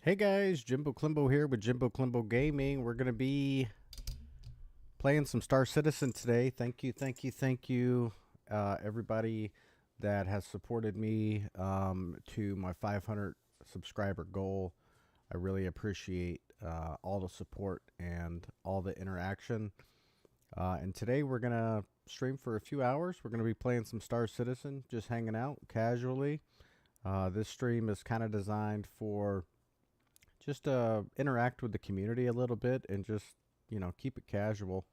Hey guys, Jimbo Clembo here with Jimbo Clembo Gaming. We're going to be playing some Star Citizen today. Thank you, everybody that has supported me to my 500 subscriber goal. I really appreciate all the support and all the interaction. And today we're going to stream for a few hours. We're going to be playing some Star Citizen, just hanging out casually. This stream is kind of designed for just interact with the community a little bit and just, keep it casual.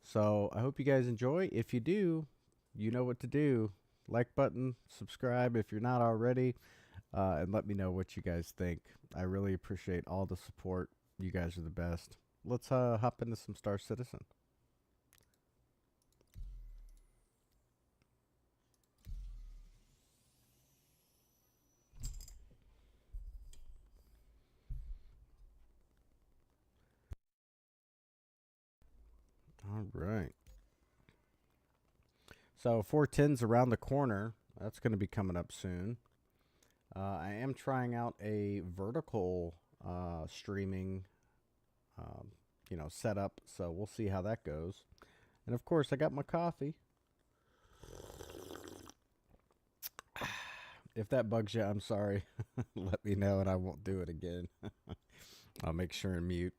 So I hope you guys enjoy. If you do, you know what to do. Like button, subscribe if you're not already, and let me know what you guys think. I really appreciate all the support. You guys are the best. Let's hop into some Star Citizen. All right. So 410's around the corner. That's going to be coming up soon. I am trying out a vertical streaming, setup. So we'll see how that goes. And of course, I got my coffee. If that bugs you, I'm sorry. Let me know and I won't do it again. I'll make sure and mute.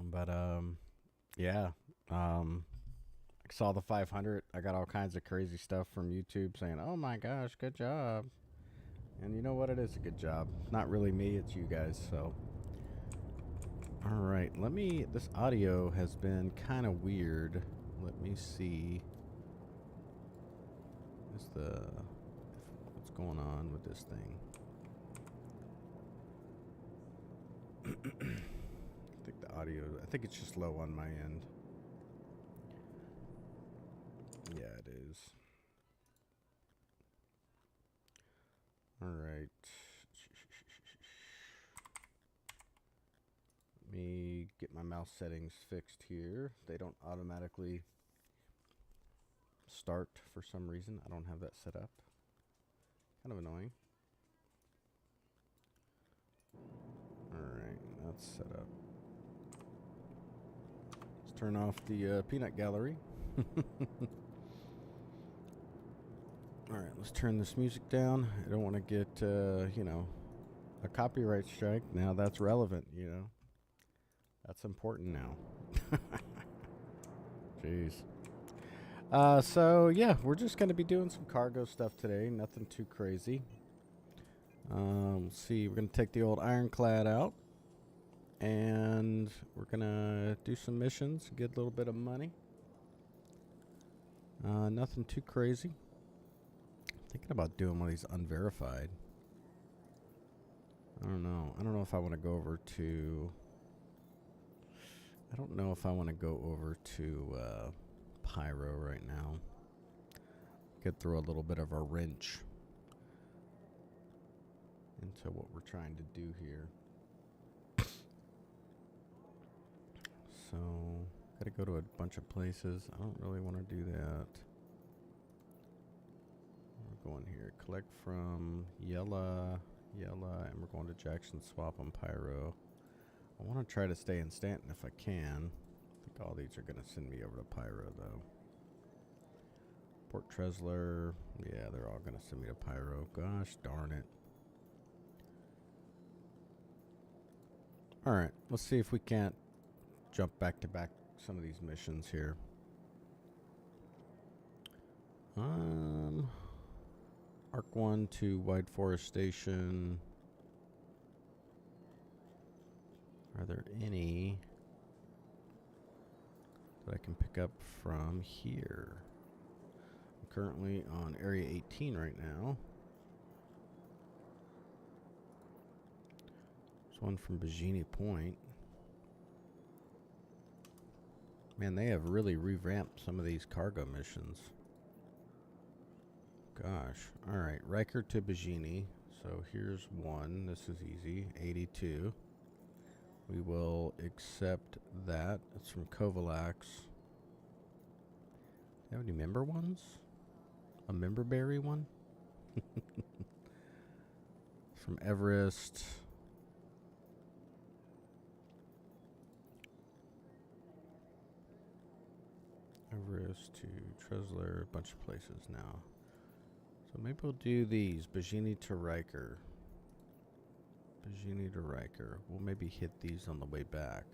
But yeah. I saw the 500. I got all kinds of crazy stuff from YouTube saying, "Oh my gosh, good job." And you know what? It is a good job. Not really me, it's you guys. So, all right. This audio has been kind of weird. Let me see. What's going on with this thing? I think it's just low on my end. Yeah, it is. All right. Let me get my mouse settings fixed here. They don't automatically start for some reason. I don't have that set up. Kind of annoying. Alright, that's set up. Let's turn off the peanut gallery. Alright, let's turn this music down. I don't want to get, a copyright strike. Now that's relevant, That's important now. Jeez. So yeah, we're just going to be doing some cargo stuff today. Nothing too crazy. Let's see. We're going to take the old ironclad out. And we're going to do some missions. Get a little bit of money. Nothing too crazy. Thinking about doing one of these unverified. I don't know. I don't know if I want to go over to... Pyro right now. Could throw a little bit of a wrench into what we're trying to do here. So, gotta go to a bunch of places. I don't really want to do that. We're going here. Collect from Yella, and we're going to Jackson Swap on Pyro. I want to try to stay in Stanton if I can. I think all these are going to send me over to Pyro, though. Port Tresler. Yeah, they're all going to send me to Pyro. Gosh darn it. Alright, let's see if we can't jump back to back some of these missions here. Arc 1 to Wide Forest Station. Are there any that I can pick up from here? I'm currently on Area 18 right now. There's one from Bajini Point. Man, they have really revamped some of these cargo missions. Gosh. Alright, Riker to Bajini. So here's one. This is easy. 82. We will accept that. It's from Kovalax. Do you have any member ones? A member berry one? from Everest. Everest to Tresler, a bunch of places now. So maybe we'll do these. Bajini to Riker. Bajini to Riker. We'll maybe hit these on the way back.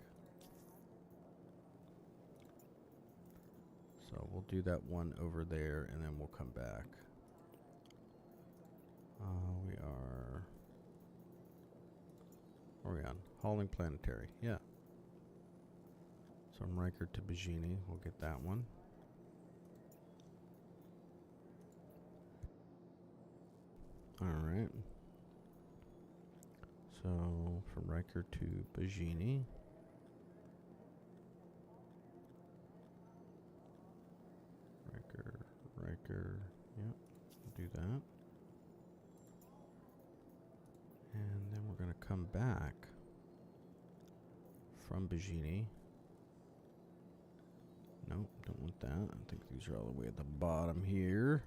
So we'll do that one over there and then we'll come back. We are... Where are we on? Hauling Planetary. Yeah. So from Riker to Bajini. We'll get that one. Alright. So from Riker to Bajini. Riker. Yep. We'll do that. And then we're going to come back from Bajini. Nope, don't want that. I think these are all the way at the bottom here.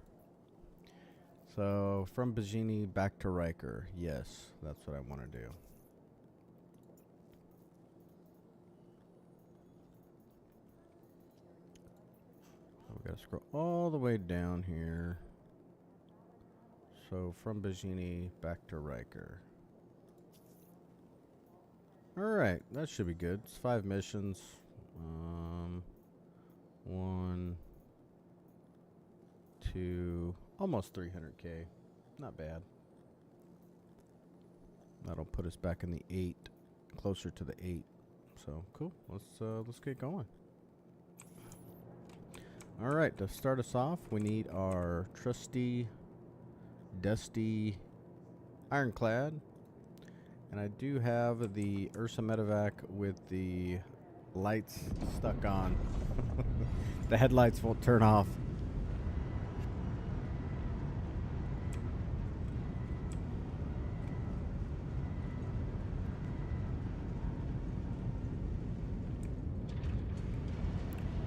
So, from Bajini back to Riker. Yes, that's what I want to do. So, we got to scroll all the way down here. So, from Bajini back to Riker. Alright, that should be good. It's 5 missions. 1, 2, almost 300K. Not bad. That'll put us back in the 8, closer to the 8. So cool. Let's get going. All right, to start us off, we need our trusty, dusty ironclad, and I do have the Ursa Medevac with the lights stuck on. The headlights won't turn off.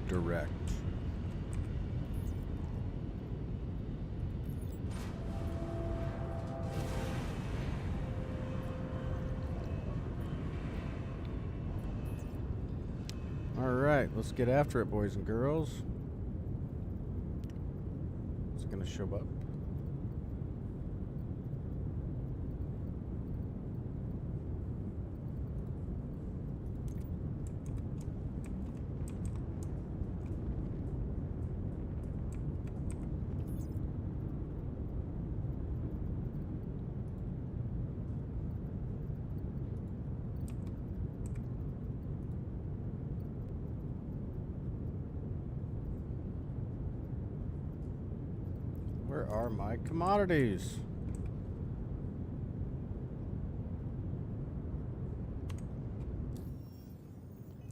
Direct. All right, let's get after it, boys and girls. It's gonna show up. Where are my commodities?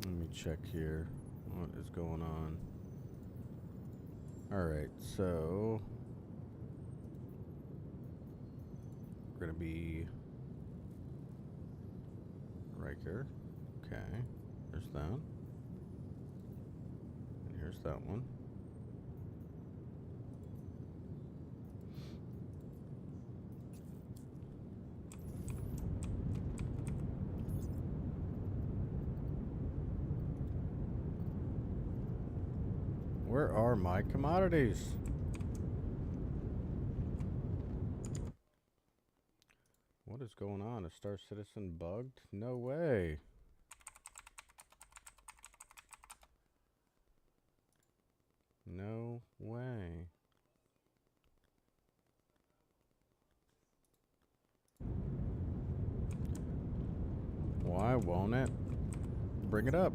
Let me check here. What is going on? Alright, so we're gonna be Riker. Okay. There's that. And here's that one. Where are my commodities? What is going on? Is Star Citizen bugged? No way. No way. Why won't it bring it up?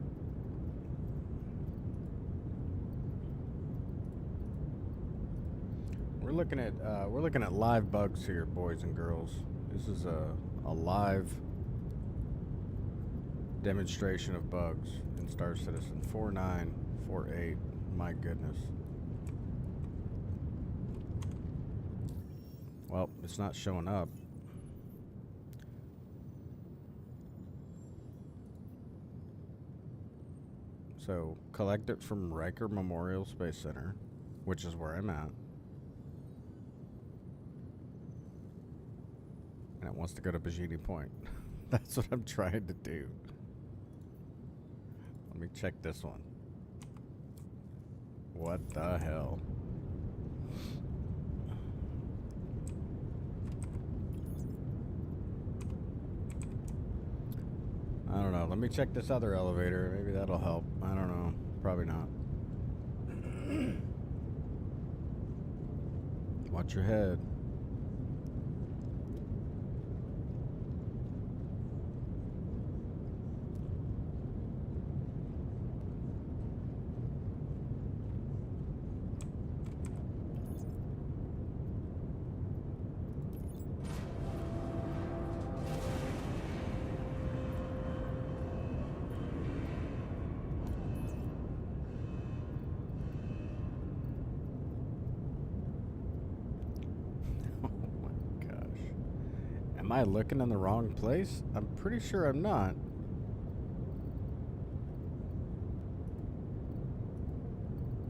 We're looking at live bugs here, boys and girls. This is a live demonstration of bugs in Star Citizen 4948. My goodness. Well, it's not showing up. So, collect it from Riker Memorial Space Center, which is where I'm at. And it wants to go to Bajini Point. That's what I'm trying to do. Let me check this one. What the hell? I don't know. Let me check this other elevator. Maybe that'll help. I don't know. Probably not. Watch your head. Am I looking in the wrong place? I'm pretty sure I'm not.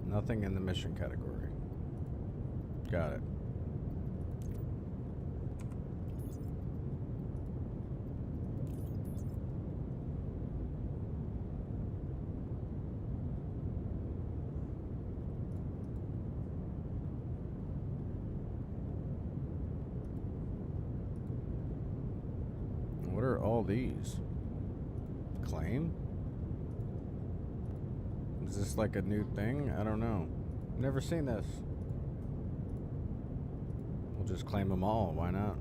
Nothing in the mission category. Got it. What are all these? Claim? Is this like a new thing? I don't know. Never seen this. We'll just claim them all. Why not?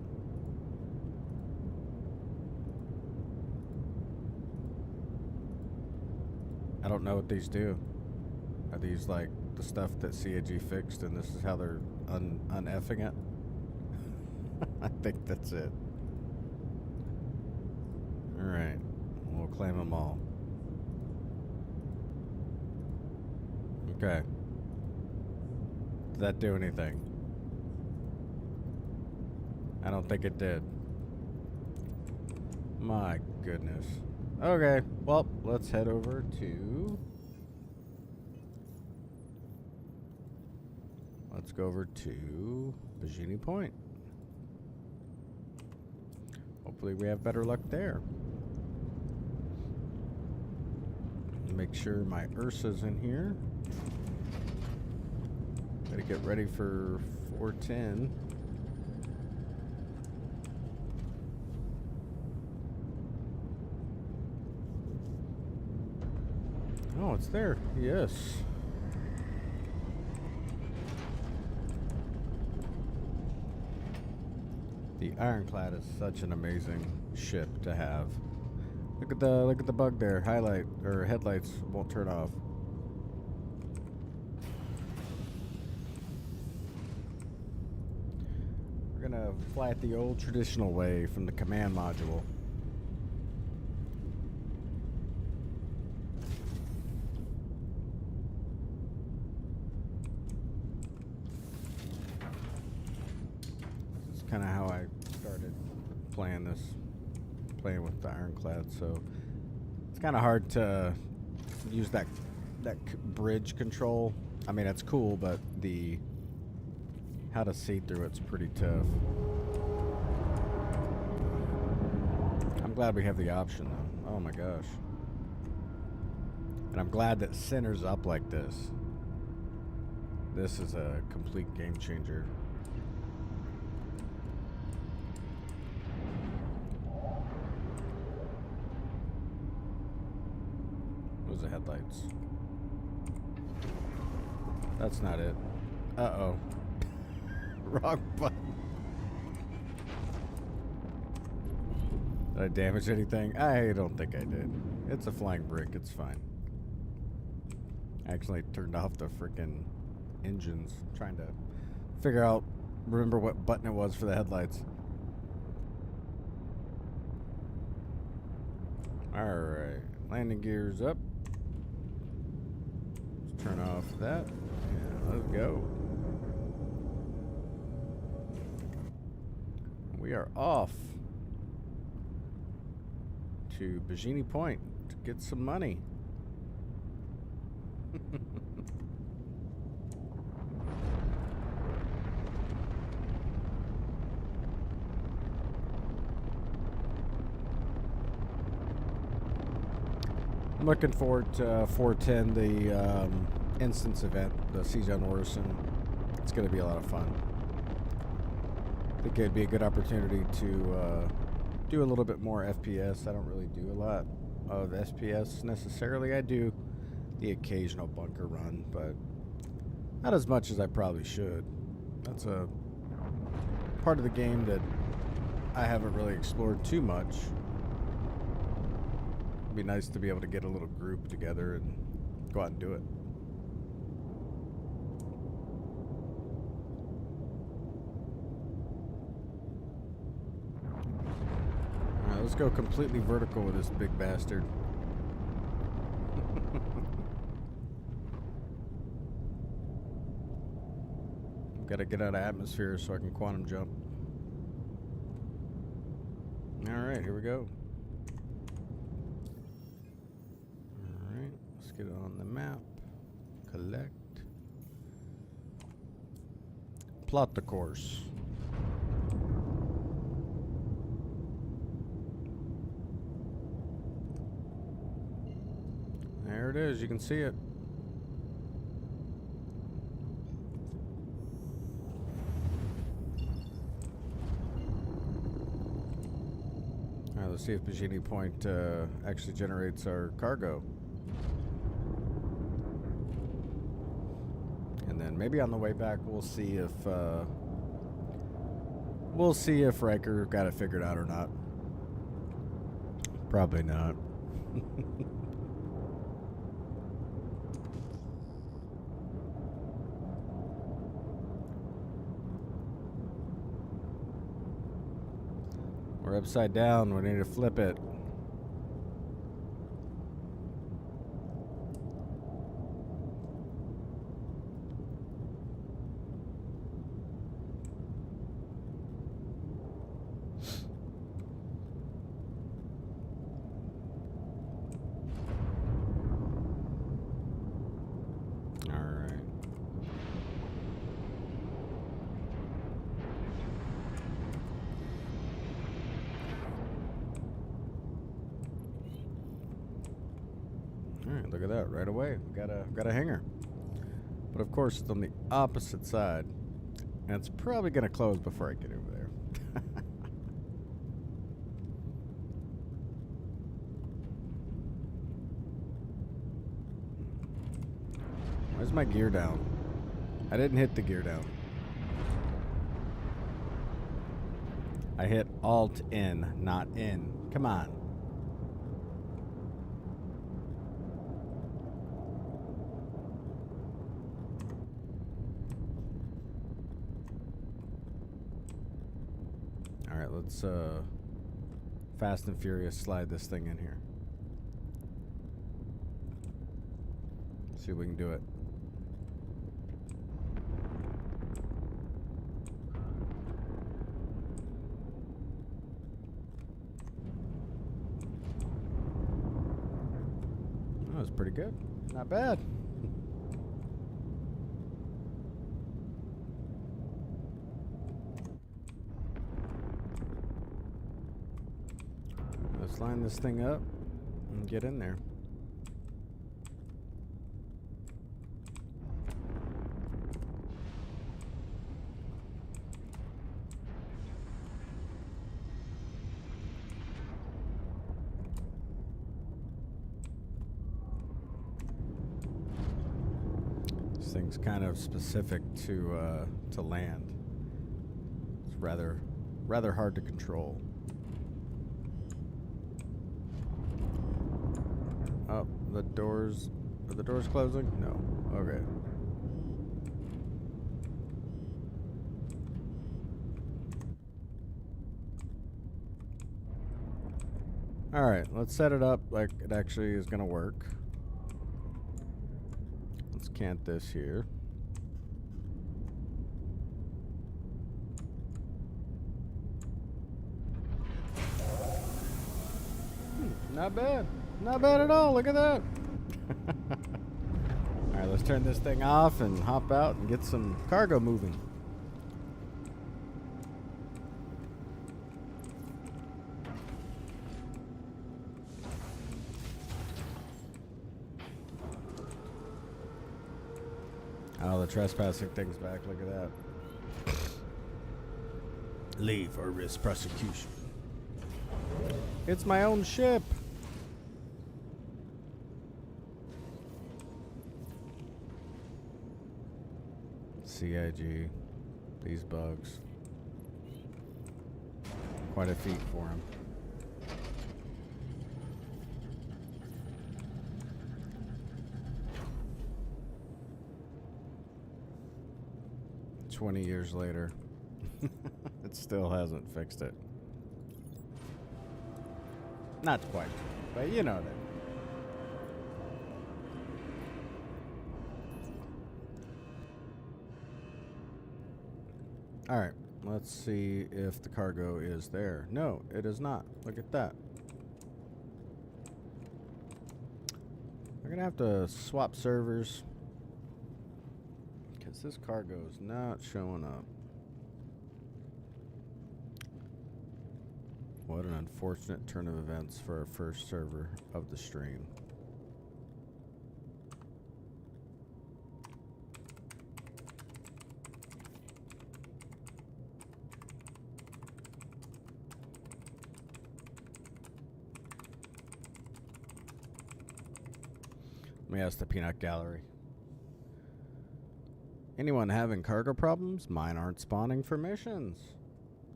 I don't know what these do. Are these like the stuff that CAG fixed and this is how they're un-effing it? I think that's it. Alright, we'll claim them all. Okay. Did that do anything? I don't think it did. My goodness. Okay, well, let's head over to... Let's go over to Bajini Point. Hopefully we have better luck there. Make sure my Ursa's in here. Gotta get ready for 410. Oh, it's there. Yes. The Ironclad is such an amazing ship to have. Look at the bug there. Highlight or headlights won't turn off. We're gonna fly it the old traditional way from the command module. This is kind of how I started playing with the Ironclad, so it's kind of hard to use that bridge control. I mean, it's cool, but how to see through it's pretty tough. I'm glad we have the option though. Oh my gosh. And I'm glad that center's up like this. This is a complete game changer. The headlights. That's not it. Uh-oh. Wrong button. Did I damage anything? I don't think I did. It's a flying brick. It's fine. I actually turned off the freaking engines. Trying to remember what button it was for the headlights. Alright. Landing gears up. Turn off that. Yeah, let's go. We are off to Bajini Point to get some money. I'm looking forward to 410, the instance event, the Siege on Orison. It's going to be a lot of fun. I think it'd be a good opportunity to do a little bit more FPS. I don't really do a lot of SPS necessarily. I do the occasional bunker run, but not as much as I probably should. That's a part of the game that I haven't really explored too much. It'd be nice to be able to get a little group together and go out and do it. Alright, let's go completely vertical with this big bastard. Gotta get out of atmosphere so I can quantum jump. Alright, here we go. Alright, let's get it on the map. Collect. Plot the course. There it is, you can see it. Alright, let's see if Bajini Point actually generates our cargo. And then maybe on the way back we'll see if Riker got it figured out or not. Probably not. We're upside down. We need to flip it. Alright, look at that, right away. We got a hanger. But of course it's on the opposite side. And it's probably gonna close before I get over there. Where's my gear down? I didn't hit the gear down. I hit Alt in, not in. Come on. Alright, let's Fast and Furious slide this thing in here. See if we can do it. That was pretty good. Not bad. Let's line this thing up and get in there. This thing's kind of specific to land. It's rather hard to control. Oh, the doors... Are the doors closing? No. Okay. Alright, let's set it up like it actually is going to work. Let's cant this here. Not bad. Not bad at all. Look at that. Alright, let's turn this thing off and hop out and get some cargo moving. the trespassing things back. Look at that. Leave or risk prosecution. It's my own ship. CIG. These bugs. Quite a feat for him. $20 years later. It still hasn't fixed it. Not quite, but you know that. Alright, let's see if the cargo is there. No, it is not. Look at that. We're gonna have to swap servers because this cargo is not showing up. What an unfortunate turn of events for our first server of the stream. Let me ask the Peanut Gallery. Anyone having cargo problems? Mine aren't spawning for missions.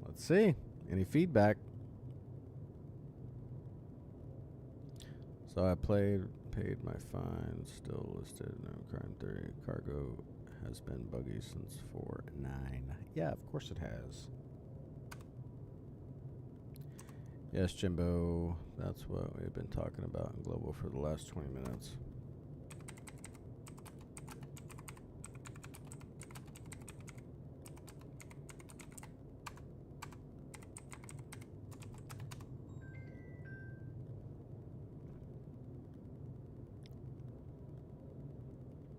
Let's see. Any feedback? So I paid my fine, still listed, no crime 30. Cargo has been buggy since 4.9. Yeah, of course it has. Yes, Jimbo, that's what we've been talking about in Global for the last 20 minutes.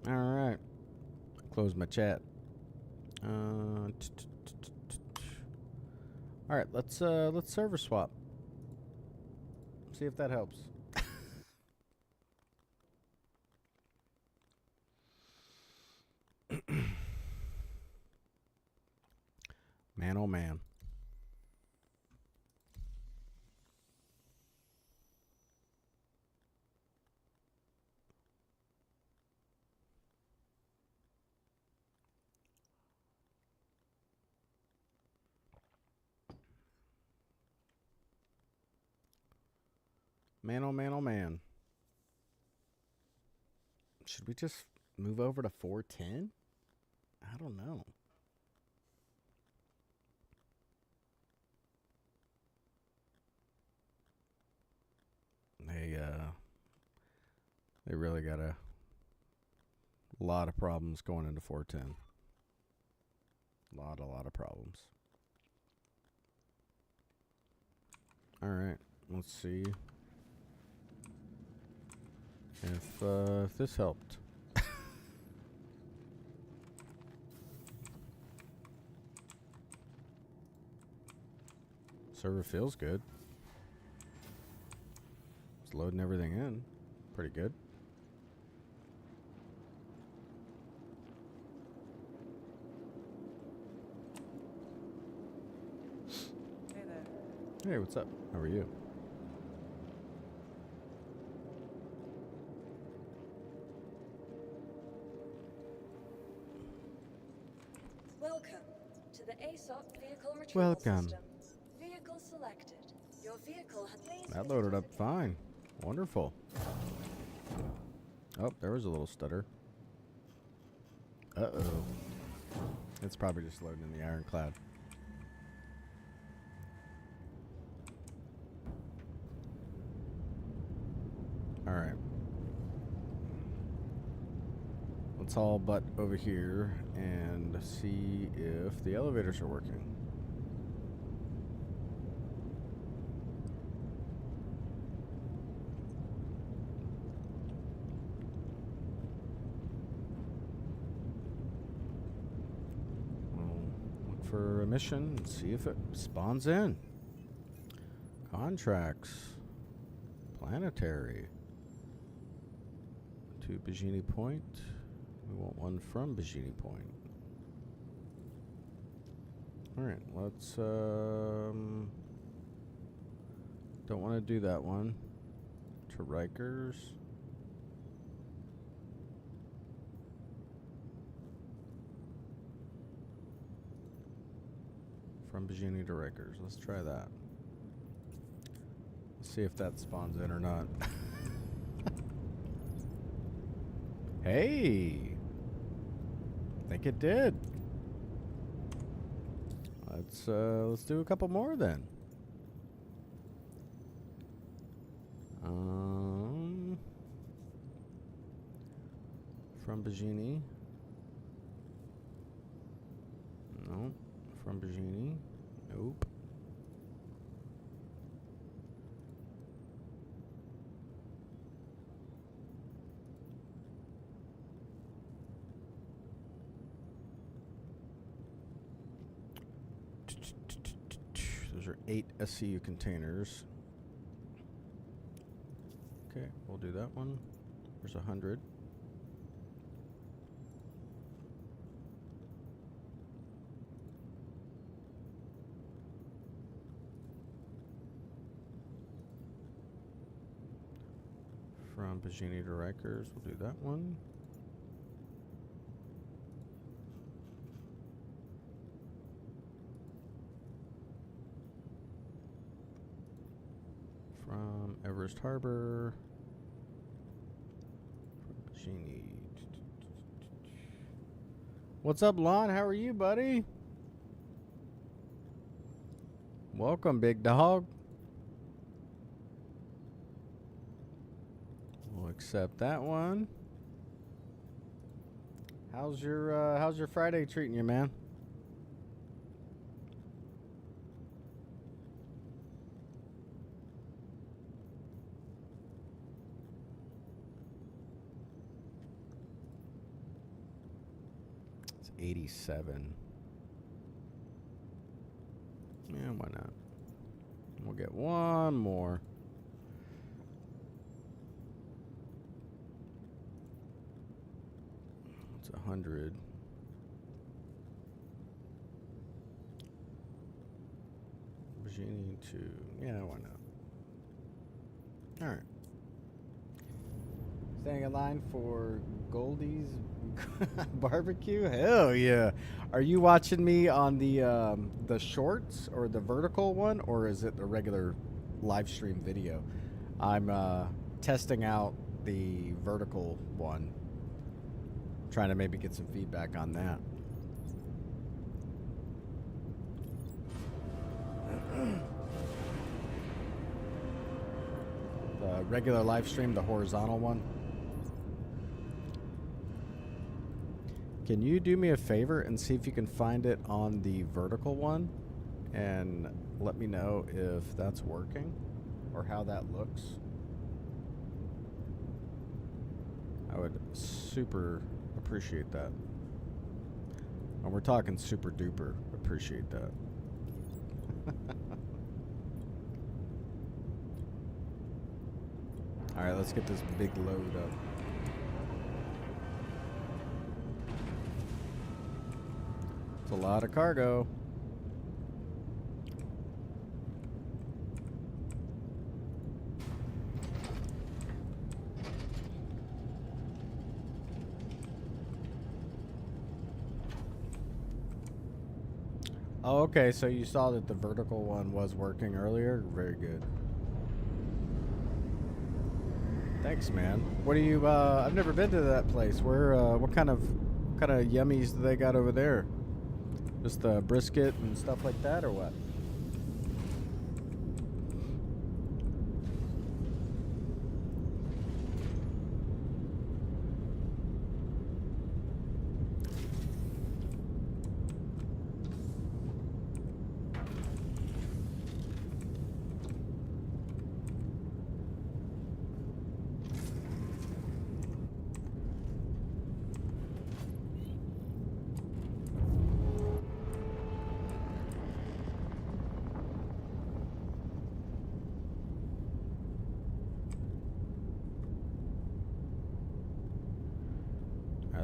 Alright. Close my chat. Alright, let's server swap. See if that helps. Man, oh man. Man, oh man, oh man. Should we just move over to 410? I don't know. They really got a lot of problems going into 410. A lot of problems. All right, let's see if this helped. Server feels good. It's loading everything in. Pretty good. Hey there. Hey, what's up? How are you? Welcome to the ASOP vehicle retrieval system. Vehicle selected. Your vehicle has That loaded up fine. Wonderful. Oh, there was a little stutter. Uh-oh. It's probably just loading in the ironclad. Alright. Let's all butt over here and see if the elevators are working. For a mission and see if it spawns in. Contracts. Planetary. To Bajini Point. We want one from Bajini Point. Alright, let's, don't want to do that one. To Rikers. From Bajini to Rikers. Let's try that. Let's see if that spawns in or not. Hey! I think it did. Let's do a couple more then. From Bajini. No. From Bajini. Nope. Those are 8 SCU containers. Okay, we'll do that one. There's 100. From Bajini to Rikers, we'll do that one. From Everest Harbor. From Bajini. What's up, Lon? How are you, buddy? Welcome, big dog. We'll accept that one. How's your Friday treating you, man? It's 87. Yeah, why not? We'll get one more. It's 100. Bajini to, yeah, why not? All right. Staying in line for Goldie's barbecue? Hell yeah! Are you watching me on the shorts or the vertical one, or is it the regular live stream video? I'm testing out the vertical one, trying to maybe get some feedback on that. The regular live stream, the horizontal one. Can you do me a favor and see if you can find it on the vertical one and let me know if that's working or how that looks? I would super appreciate that. And we're talking super duper appreciate that. All right, let's get this big load up. It's a lot of cargo. Oh, okay, so you saw that the vertical one was working earlier? Very good. Thanks, man. What do you, I've never been to that place. Where, what kind of yummies do they got over there? Just the brisket and stuff like that, or what?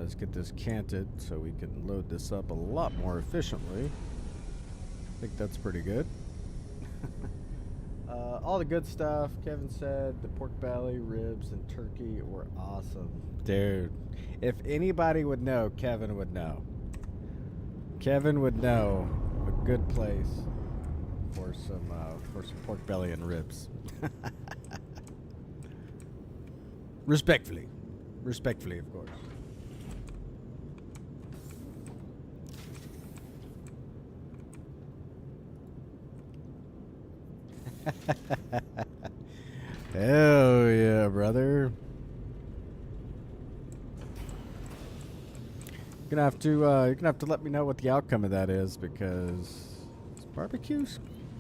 let's get this canted so we can load this up a lot more efficiently. I think that's pretty good. All the good stuff. Kevin said the pork belly, ribs, and turkey were awesome. Dude, if anybody would know, Kevin would know. Kevin would know a good place for some pork belly and ribs. Respectfully, of course. Hell yeah, brother. You're gonna have to let me know what the outcome of that is, because barbecue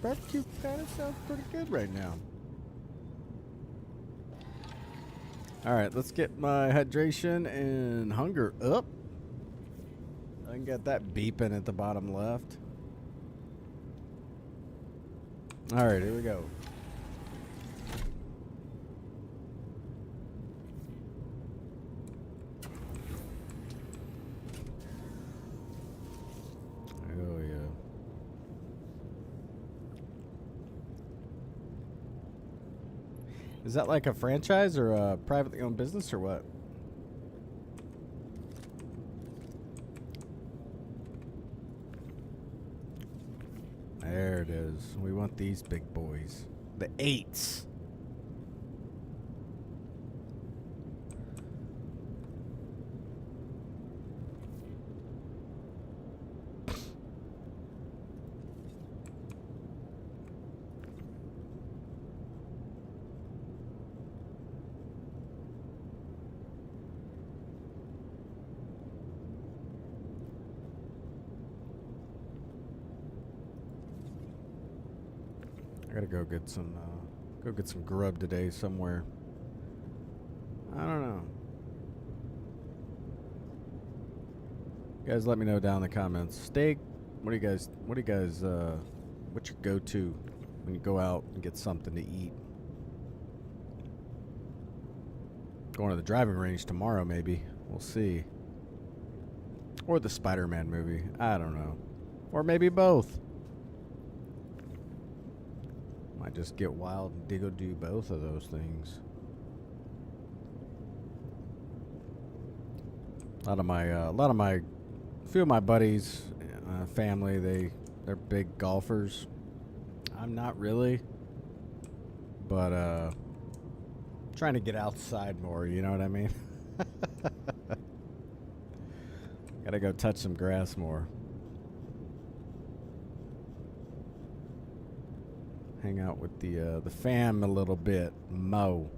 kind of sounds pretty good right now. All right, let's get my hydration and hunger up. I can get that beeping at the bottom left. All right, here we go. Oh, yeah. Is that like a franchise or a privately owned business or what? There it is. We want these big boys. The 8s. I gotta go get some grub today somewhere. I don't know. You guys let me know down in the comments. Steak, what's your go-to when you go out and get something to eat? Going to the driving range tomorrow, maybe. We'll see. Or the Spider-Man movie. I don't know. Or maybe both. Might just get wild and go do both of those things. A few of my buddies, family, they're big golfers. I'm not really, but trying to get outside more. You know what I mean? Gotta go touch some grass more. Hang out with the fam a little bit. Mo.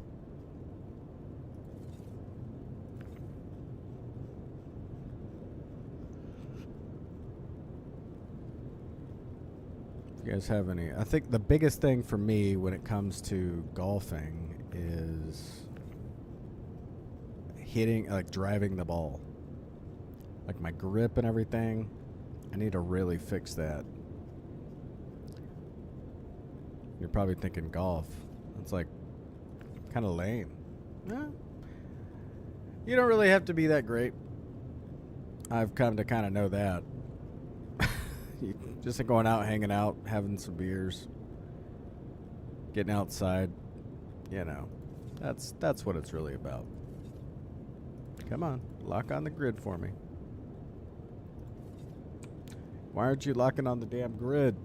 If you guys have any, I think the biggest thing for me when it comes to golfing is driving the ball. Like my grip and everything. I need to really fix that. You're probably thinking golf. It's like kind of lame. No. You don't really have to be that great. I've come to kind of know that. Just going out, hanging out, having some beers, getting outside, you know, that's what it's really about. Come on, lock on the grid for me. Why aren't you locking on the damn grid?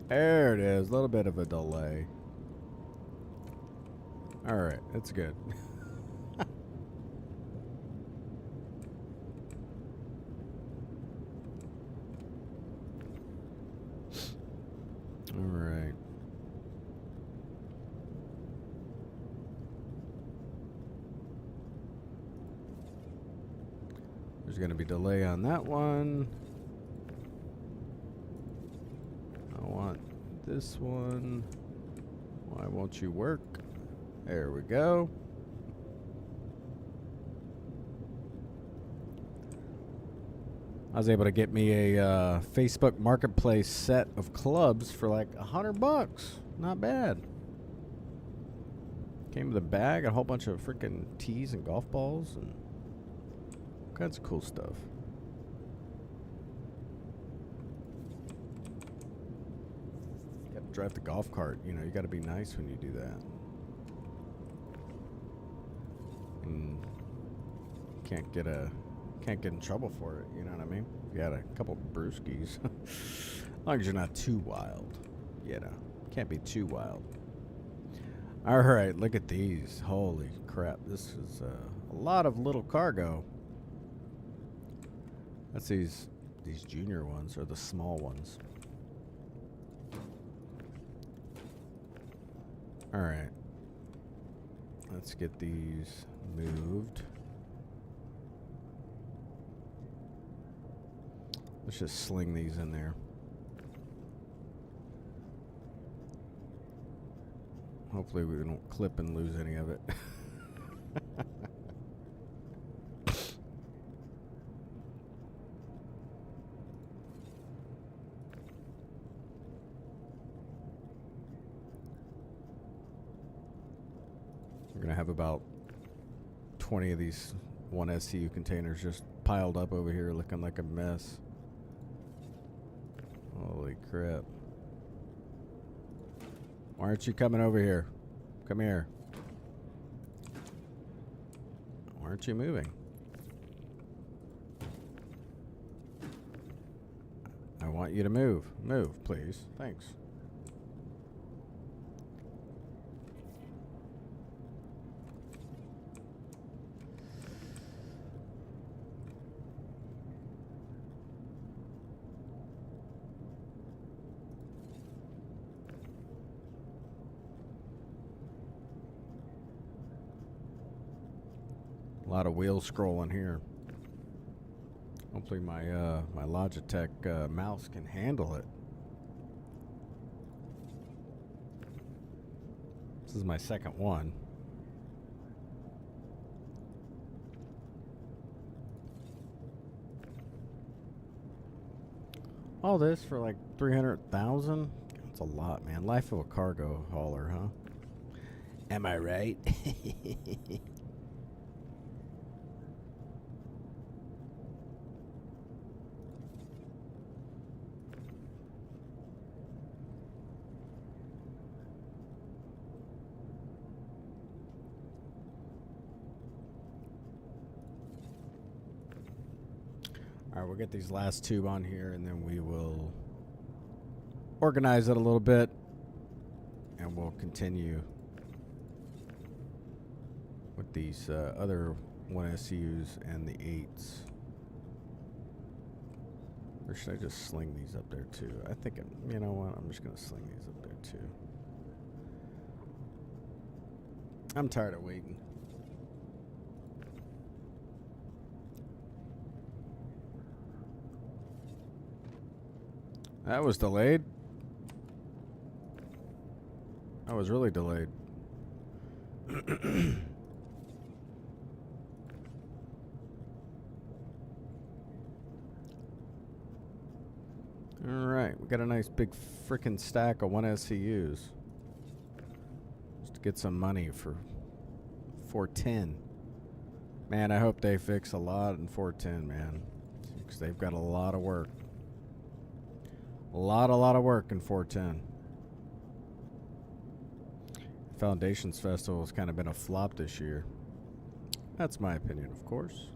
There it is. A little bit of a delay. All right, it's good. All right. There's going to be delay on that one. I want this one. Why won't you work? There we go. I was able to get me a Facebook Marketplace set of clubs for like $100. Not bad. Came with a bag, a whole bunch of freaking tees and golf balls and all kinds of cool stuff. Got to drive the golf cart. You know, you got to be nice when you do that. And can't get in trouble for it. You know what I mean? You got a couple brewskis. As long as you're not too wild. You know, can't be too wild. All right, look at these. Holy crap. This is a lot of little cargo. That's these junior ones, or the small ones. All right. Let's get these moved. Let's just sling these in there. Hopefully we don't clip and lose any of it. We're going to have about 20 of these 1SCU containers just piled up over here looking like a mess. Holy crap. Why aren't you coming over here? Come here. Why aren't you moving? I want you to move. Move, please. Thanks. A lot of wheel scrolling here. Hopefully my my Logitech mouse can handle it. This is my second one. All this for like 300,000? That's a lot, man. Life of a cargo hauler, huh? Am I right? All right, we'll get these last two on here, and then we will organize it a little bit, and we'll continue with these other 1SCUs and the 8s. Or should I just sling these up there too? I think, you know what? I'm just going to sling these up there too. I'm tired of waiting. That was delayed. That was really delayed. Alright, we got a nice big frickin' stack of 1SCUs. Just to get some money for 410. Man, I hope they fix a lot in 410, man. Because they've got a lot of work. A lot of work in 410. Foundations Festival has kind of been a flop this year. That's my opinion, of course.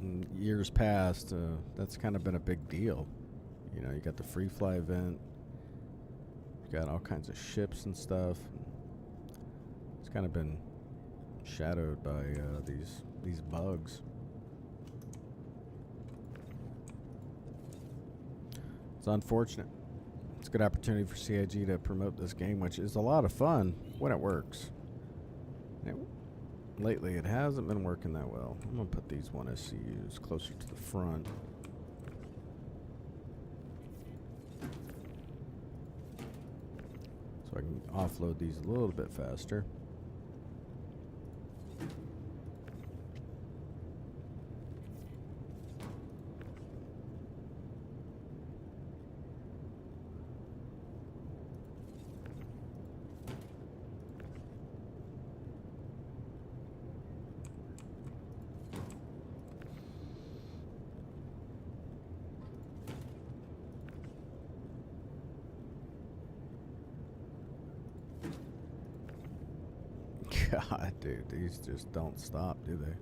In years past, that's kind of been a big deal. You know, you got the free fly event. You got all kinds of ships and stuff. It's kind of been shadowed by these bugs. It's unfortunate. It's a good opportunity for CIG to promote this game, which is a lot of fun when it works. Lately, it hasn't been working that well. I'm going to put these 1SCUs closer to the front. So I can offload these a little bit faster. God, dude, these just don't stop, do they?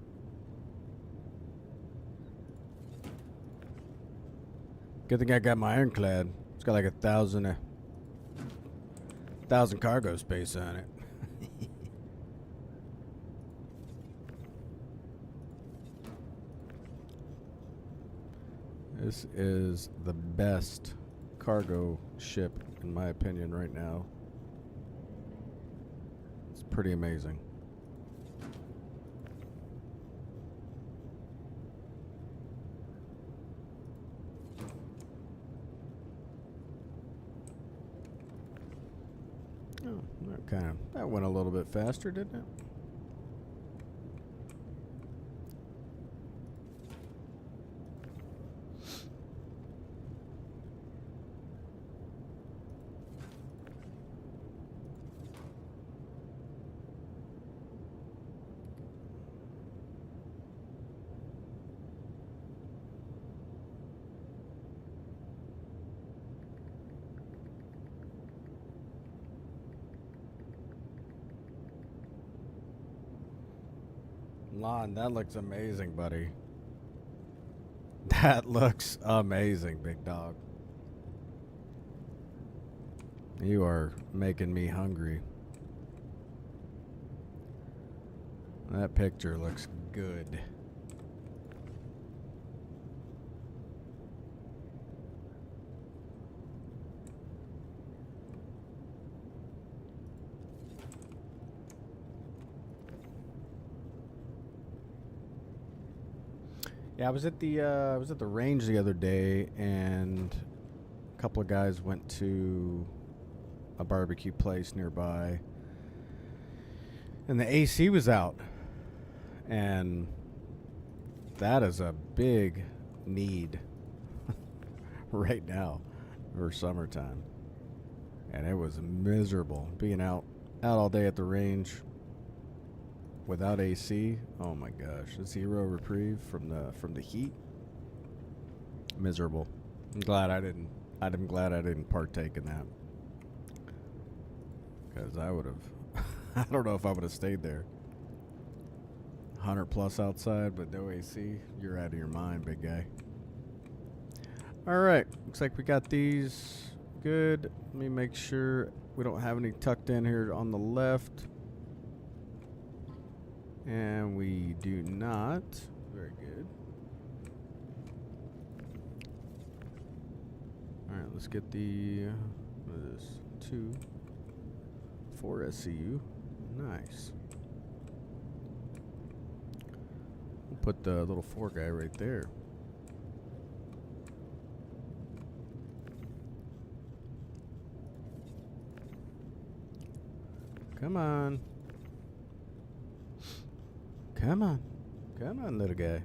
Good thing I got my ironclad. It's got like 1,000 cargo space on it. This is the best cargo ship, in my opinion, right now. It's pretty amazing. Oh, that went a little bit faster, didn't it? Lon, that looks amazing, buddy. That looks amazing, big dog. You are making me hungry. That picture looks good. Yeah, I was at the range the other day, and a couple of guys went to a barbecue place nearby, and the AC was out, and that is a big need right now for summertime. And it was miserable being out all day at the range without AC. Oh my gosh, zero reprieve from the heat. Miserable. I'm glad I didn't partake in that, because I would have I don't know if I would have stayed there. 100 plus outside, but no AC. You're out of your mind, big guy. All right, looks like we got these good. Let me make sure we don't have any tucked in here on the left. And we do not. Very good. All right, let's get the, what is this? 2, 4 SCU. Nice. We'll put the little 4 guy right there. Come on. Come on. Come on, little guy.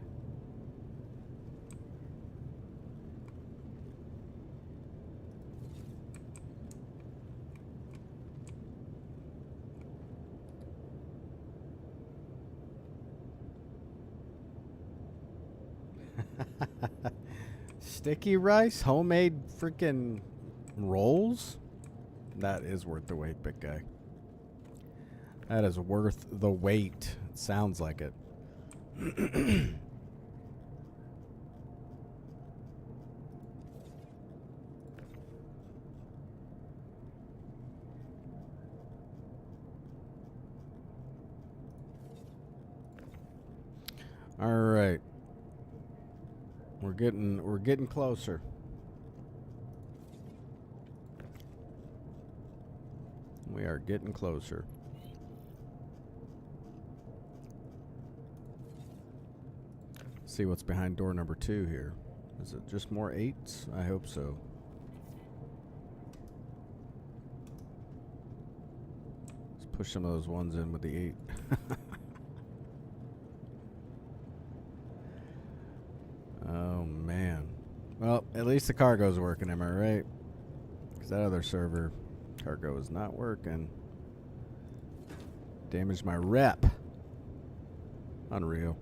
Sticky rice? Homemade freaking rolls? That is worth the wait, big guy. That is worth the wait. It sounds like it. All right. We're getting closer. We are getting closer. See what's behind door number 2 here. Is it just more 8s? I hope so. Let's push some of those 1s in with the 8. Oh man. Well, at least the cargo's working, am I right? Because that other server cargo is not working. Damaged my rep. Unreal.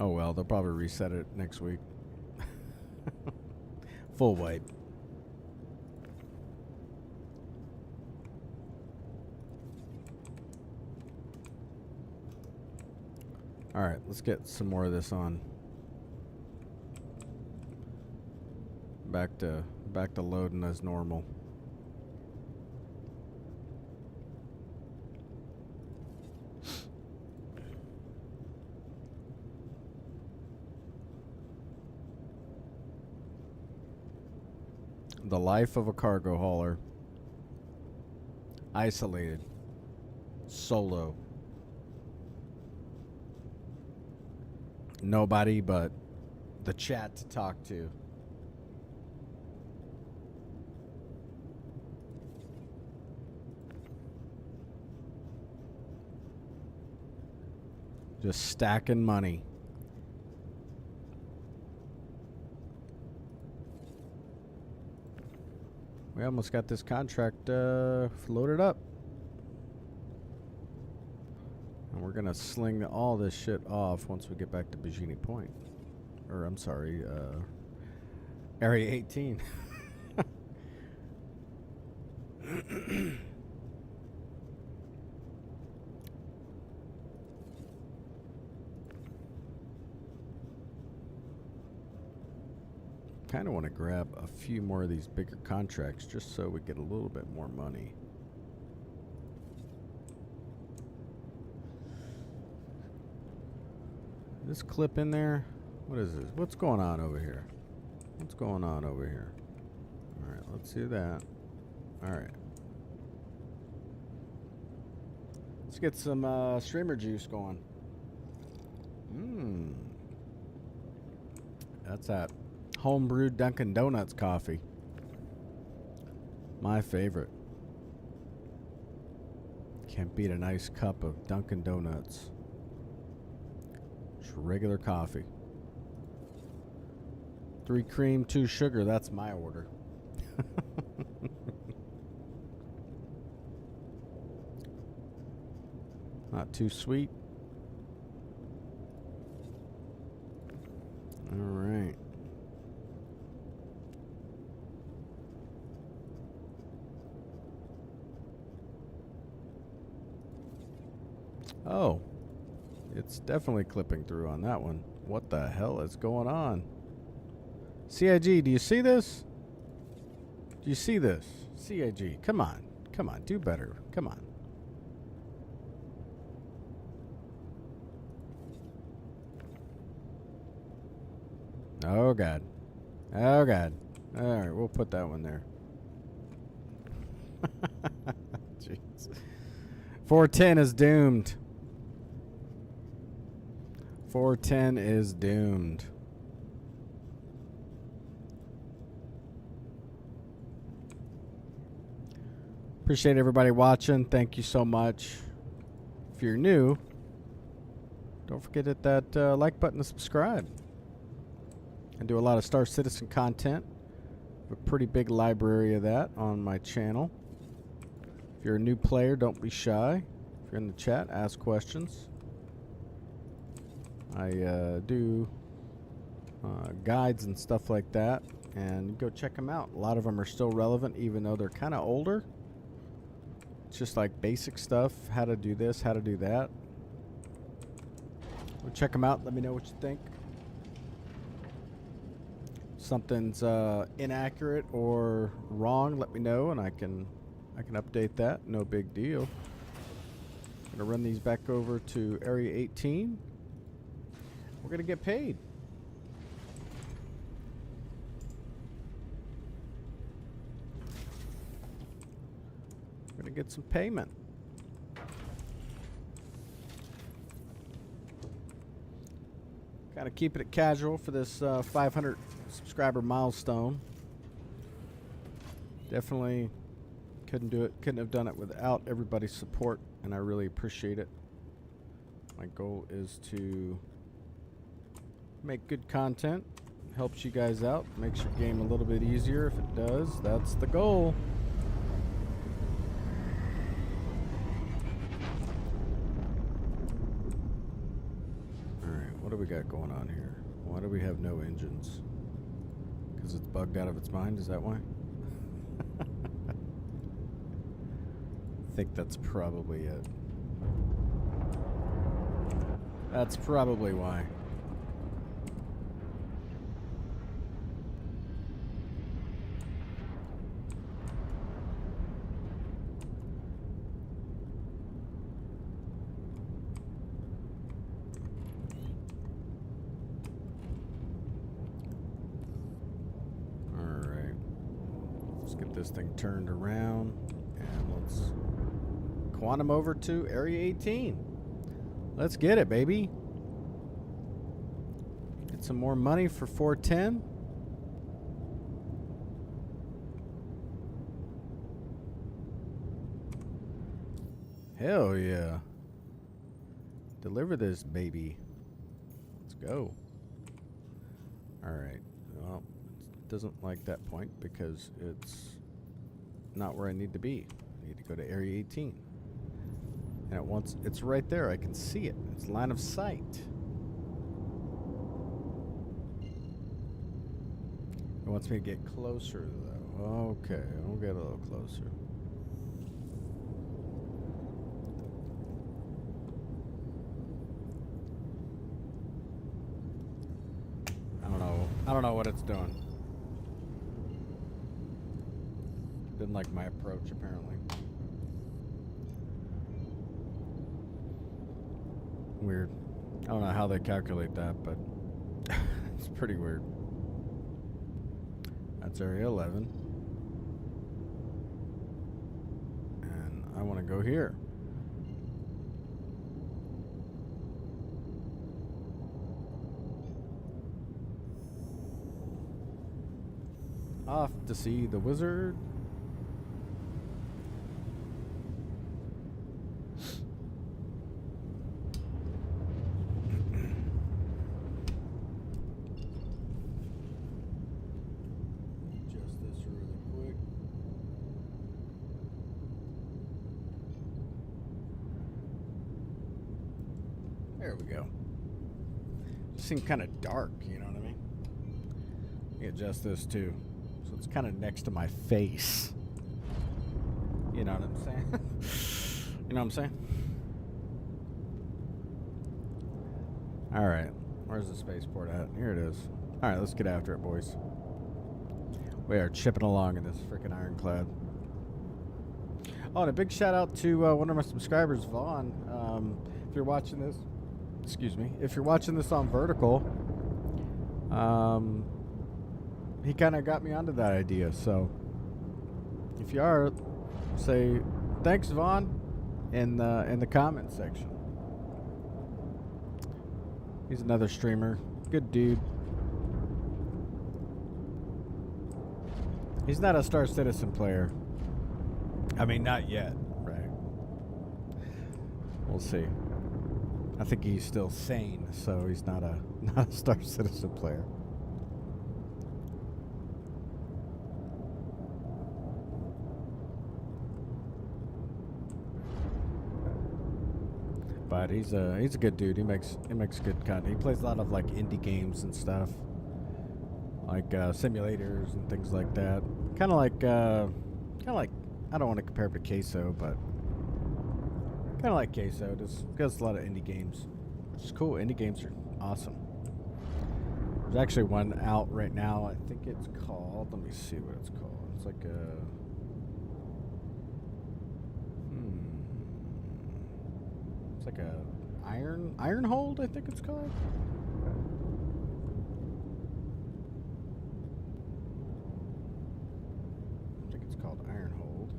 Oh well, they'll probably reset it next week. Full wipe. All right, let's get some more of this on. Back to loading as normal. The life of a cargo hauler. Isolated. Solo. Nobody but the chat to talk to. Just stacking money. We almost got this contract loaded up. And we're going to sling all this shit off once we get back to Bikini Point. Or, I'm sorry, Area 18. Kind of want to grab a few more of these bigger contracts just so we get a little bit more money. This clip in there? What is this? What's going on over here? What's going on over here? All right, let's do that. All right. Let's get some streamer juice going. That's that homebrewed Dunkin' Donuts coffee. My favorite. Can't beat a nice cup of Dunkin' Donuts. Just regular coffee. 3 cream, 2 sugar. That's my order. Not too sweet. All right. Oh, it's definitely clipping through on that one. What the hell is going on? CIG, do you see this? Do you see this? CIG, come on. Come on, do better. Come on. Oh, God. Oh, God. All right, we'll put that one there. Jeez. 410 is doomed. 410 is doomed. Appreciate everybody watching. Thank you so much. If you're new, don't forget to hit that like button to subscribe. I do a lot of Star Citizen content. A pretty big library of that on my channel. If you're a new player, don't be shy. If you're in the chat, ask questions. I do guides and stuff like that, and go check them out. A lot of them are still relevant, even though they're kind of older. It's just like basic stuff, how to do this, how to do that. Go check them out. Let me know what you think. Something's inaccurate or wrong, let me know, and I can update that. No big deal. I'm gonna run these back over to Area 18. We're gonna get paid. We're gonna get some payment. Kind of keeping it casual for this 500 subscriber milestone. Definitely couldn't have done it without everybody's support, and I really appreciate it. My goal is to make good content. Helps you guys out, makes your game a little bit easier. If it does, that's the goal. What do we got going on here? Why do we have no engines? Because it's bugged out of its mind? Is that why? I think that's probably it. That's probably why. This thing turned around, and let's quantum over to Area 18. Let's get it, baby. Get some more money for 410. Hell yeah. Deliver this baby. Let's go. Alright. Well, it doesn't like that point because it's not where I need to be. I need to go to Area 18. And it's right there. I can see it. It's line of sight. It wants me to get closer, though. Okay, we'll get a little closer. I don't know what it's doing. Didn't like my approach, apparently. Weird. I don't know how they calculate that, but it's pretty weird. That's Area 11. And I want to go here. Off to see the wizard. There we go. Just seemed kind of dark, you know what I mean? Let me adjust this too. So it's kind of next to my face. You know what I'm saying? You know what I'm saying? Alright. Where's the spaceport at? Here it is. Alright, let's get after it, boys. We are chipping along in this freaking ironclad. Oh, and a big shout out to one of my subscribers, Vaughn. If you're watching this, excuse me, if you're watching this on Vertical, he kind of got me onto that idea. So if you are, say thanks, Vaughn, in the comment section. He's another streamer, good dude. He's not a Star Citizen player. I mean, not yet, right? We'll see. I think he's still sane, so he's not a Star Citizen player. But he's a good dude. He makes good content. He plays a lot of like indie games and stuff, like simulators and things like that. Kind of like I don't want to compare it to Queso, but kind of like Queso. Just does a lot of indie games, which is cool. Indie games are awesome. There's actually one out right now. I think it's called. Let me see what it's called. It's like a. It's like a Ironhold, I think it's called. I think it's called Ironhold.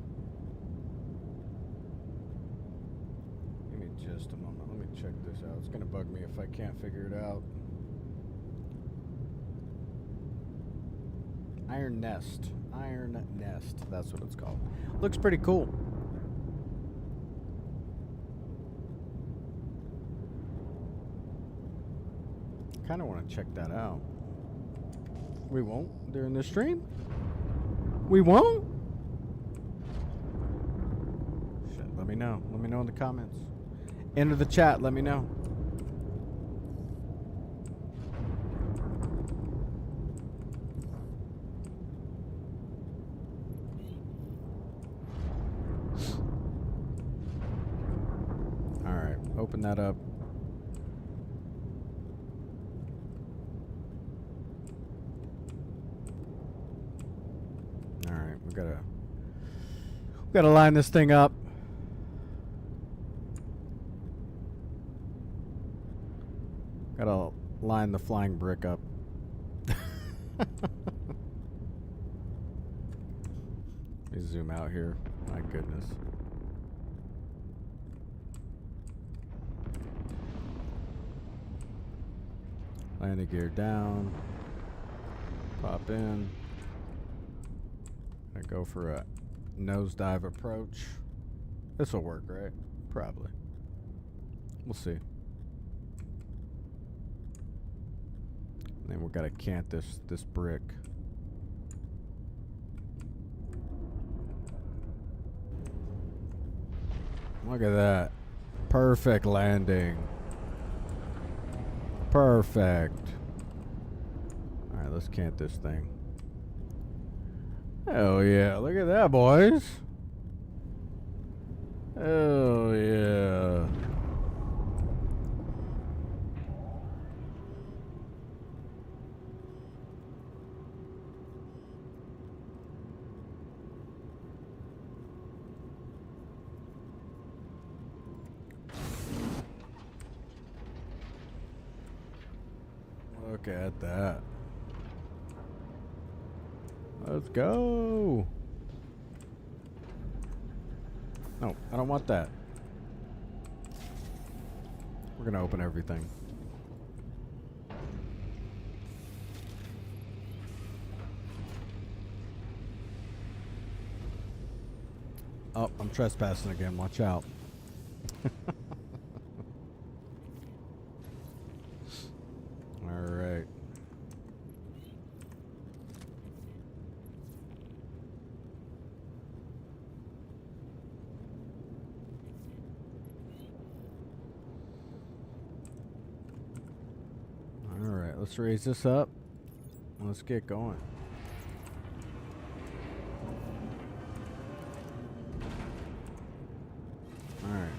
Give me just a moment. Let me check this out. It's gonna bug me if I can't figure it out. Iron Nest. That's what it's called. Looks pretty cool. Kind of want to check that out. We won't during the stream? We won't? Shit, let me know. Let me know in the comments. Enter the chat. Let me know. open that up. All right, we gotta line this thing up. Gotta line the flying brick up. Let me zoom out here. My goodness. Landing gear down. Pop in. I go for a nosedive approach. This will work, right? Probably. We'll see. And then we've got to cant this brick. Look at that. Perfect landing. Perfect. Alright, let's cant this thing. Hell yeah. Look at that, boys. Hell yeah. Look at that. Let's go. No, I don't want that. We're gonna open everything. Oh, I'm trespassing again. Watch out. All right. All right, let's raise this up. Let's get going. All right.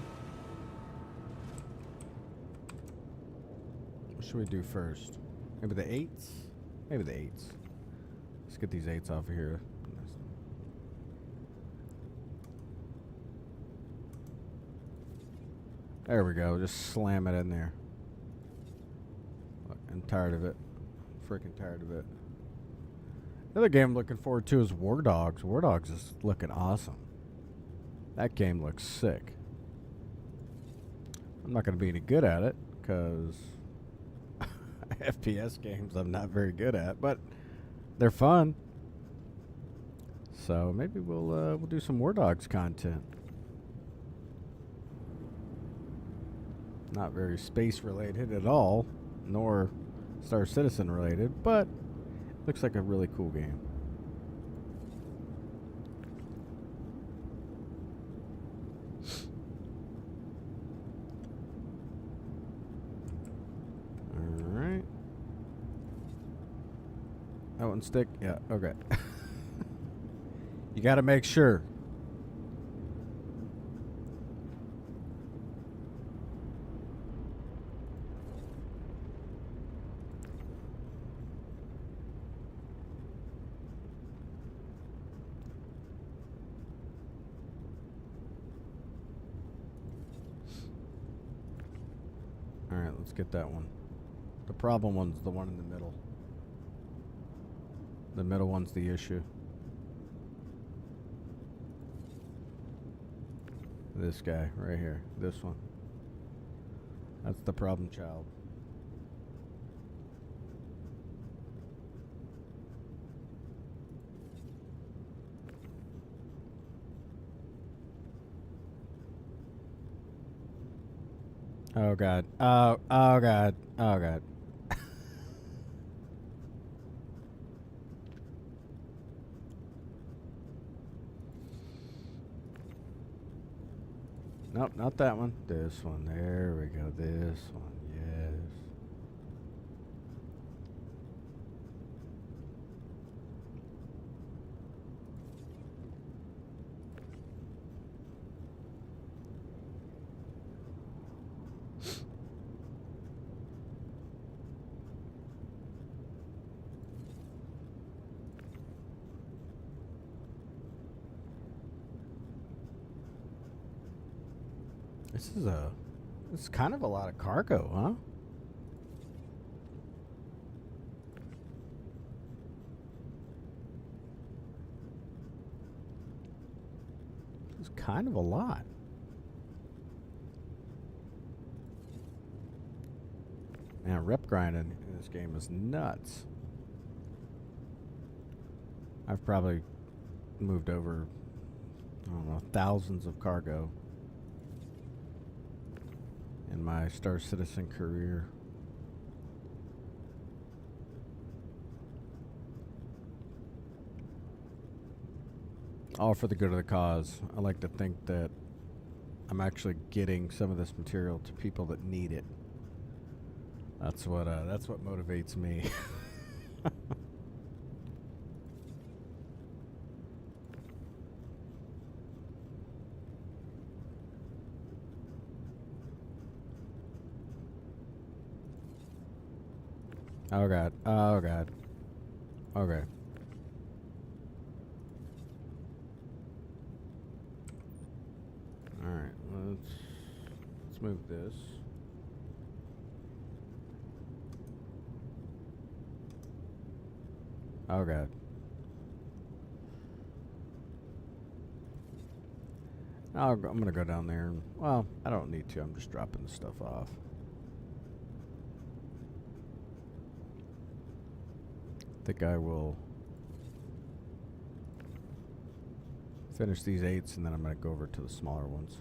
What should we do first? Maybe the 8s? Maybe the 8s. Let's get these 8s off of here. There we go. Just slam it in there. I'm tired of it. Freaking tired of it. Another game I'm looking forward to is War Dogs. War Dogs is looking awesome. That game looks sick. I'm not going to be any good at it because FPS games I'm not very good at, but they're fun. So maybe we'll do some War Dogs content. Not very space related at all, nor Star Citizen related, but looks like a really cool game. Alright. That one stick? Yeah, okay. You gotta make sure. Alright, let's get that one. The problem one's the one in the middle. The middle one's the issue. This guy right here. This one. That's the problem child. Oh god. Oh god. Oh god. Nope, not that one. This one. There we go. This one. Yes. It's kind of a lot of cargo, huh? It's kind of a lot. Man, rep grinding in this game is nuts. I've probably moved over, I don't know, thousands of cargo in my Star Citizen career. All for the good of the cause. I like to think that I'm actually getting some of this material to people that need it. That's what motivates me. Oh god. Oh god. Okay. Alright, let's move this. Oh god. I'm gonna go down there and, well, I don't need to, I'm just dropping the stuff off. I think I will finish these 8s and then I'm going to go over to the smaller ones.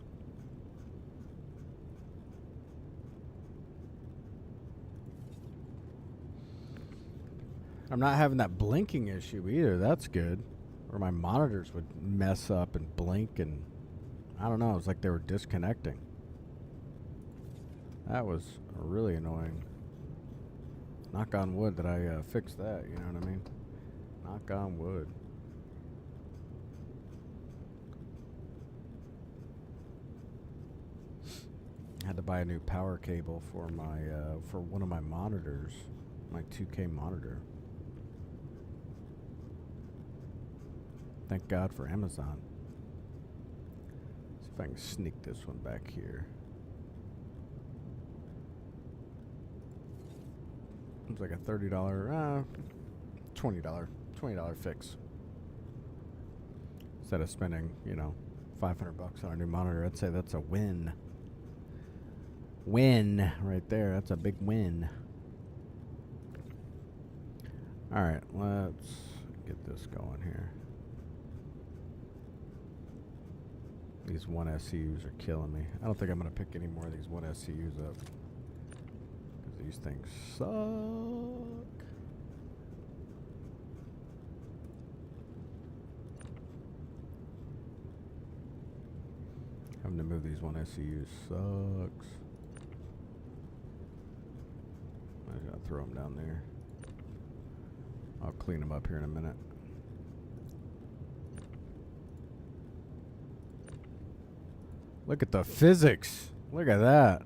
I'm not having that blinking issue either. That's good. Or my monitors would mess up and blink and I don't know. It was like they were disconnecting. That was really annoying. Knock on wood that I fixed that, you know what I mean? Knock on wood. I had to buy a new power cable for my for one of my monitors, my 2K monitor. Thank God for Amazon. See if I can sneak this one back here. It's like a $30, $20 fix. Instead of spending, you know, $500 on a new monitor, I'd say that's a win. Win right there. That's a big win. All right, let's get this going here. These 1SCUs are killing me. I don't think I'm going to pick any more of these 1SCUs up. Because these things suck. Having to move these 1SCUs sucks. I gotta throw them down there. I'll clean them up here in a minute. Look at the physics. Look at that.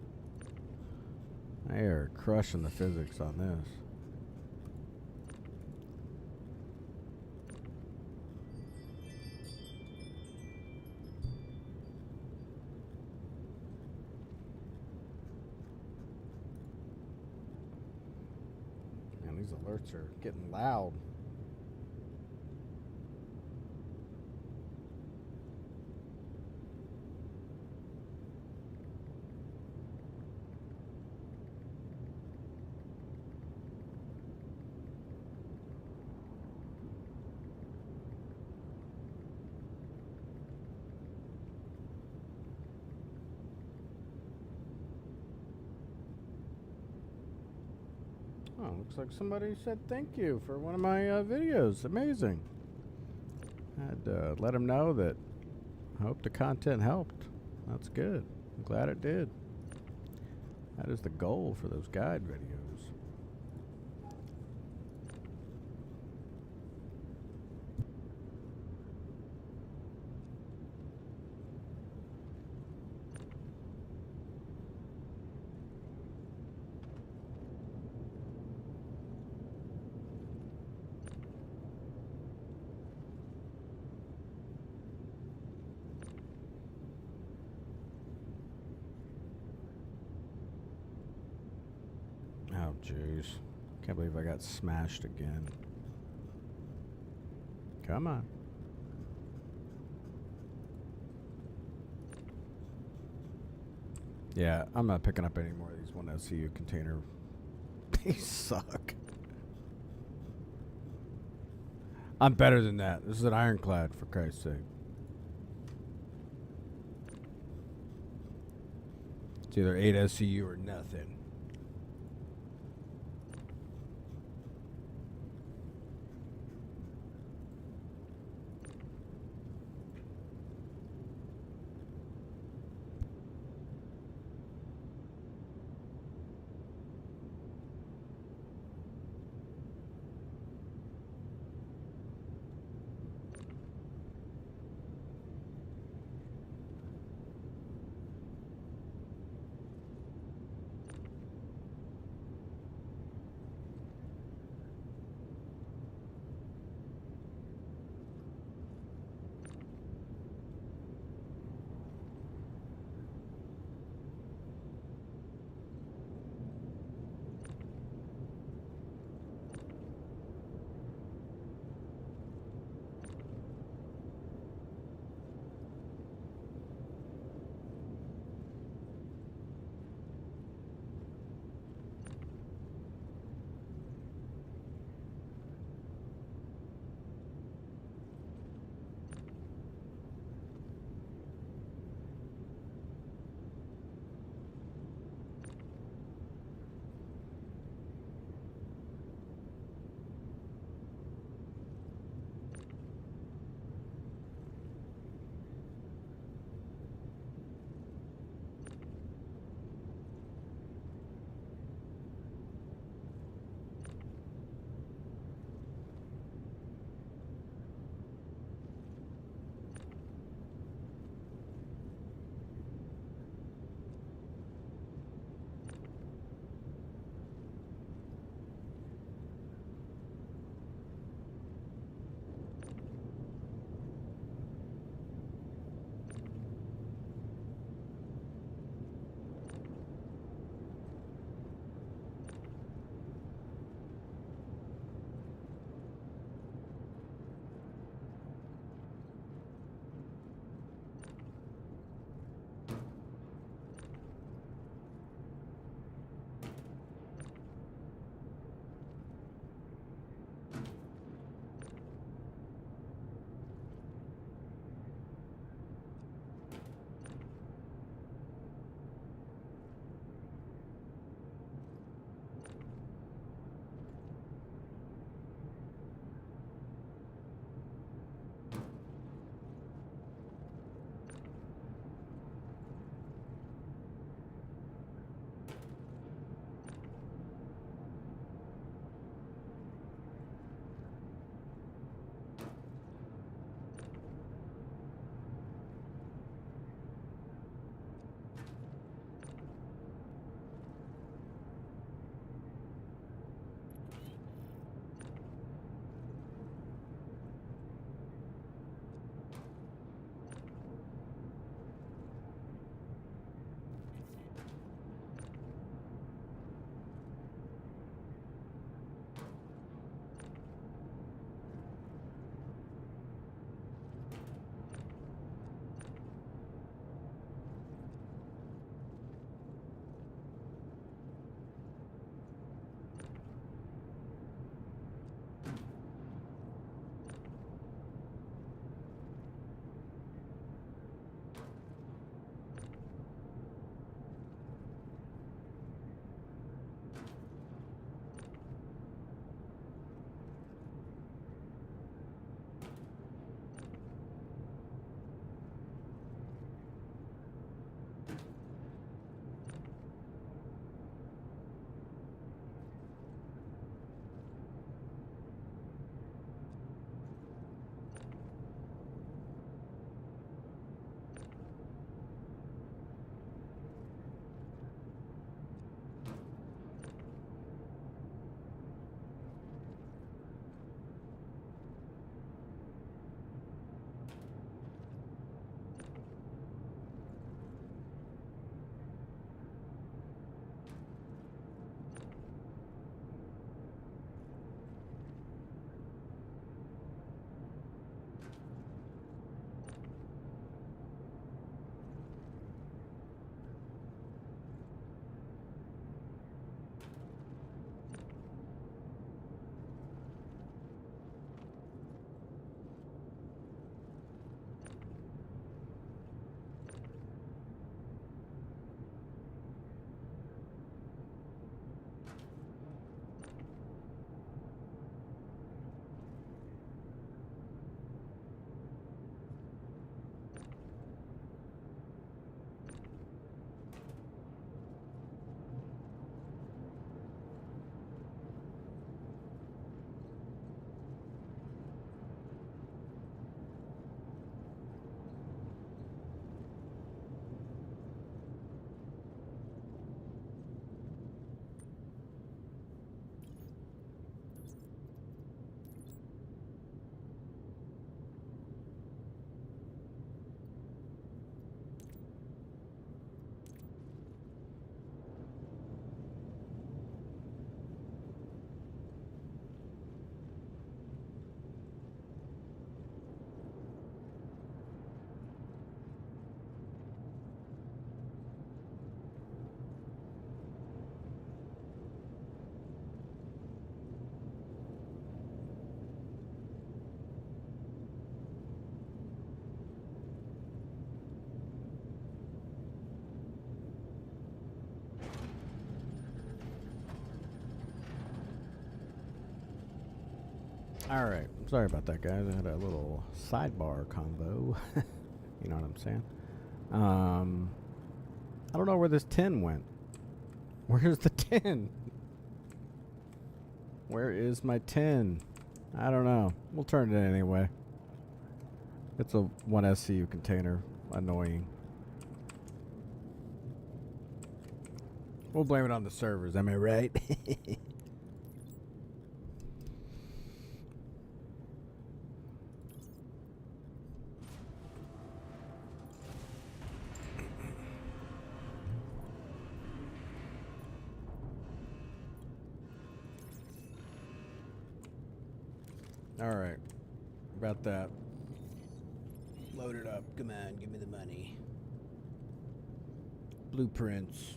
They are crushing the physics on this. Man, these alerts are getting loud. Oh, looks like somebody said thank you for one of my videos. Amazing. I had to let them know that I hope the content helped. That's good. I'm glad it did. That is the goal for those guide videos. Oh, jeez. Can't believe I got smashed again. Come on. Yeah, I'm not picking up any more of these 1SCU container. They suck. I'm better than that. This is an ironclad, for Christ's sake. It's either 8 SCU or nothing. Alright, sorry about that, guys. I had a little sidebar combo. You know what I'm saying? I don't know where this 10 went. Where's the 10? Where is my 10? I don't know. We'll turn it in anyway. It's a 1 SCU container. Annoying. We'll blame it on the servers, am I right? Alright. About that. Load it up. Come on, give me the money. Blueprints.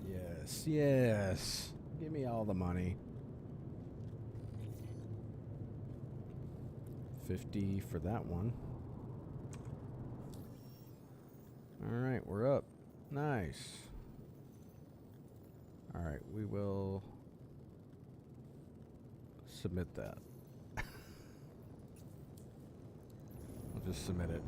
Yes, yes. Give me all the money. 50 for that one. Alright, we're up. Nice. Alright, we will submit that. I'll just submit it.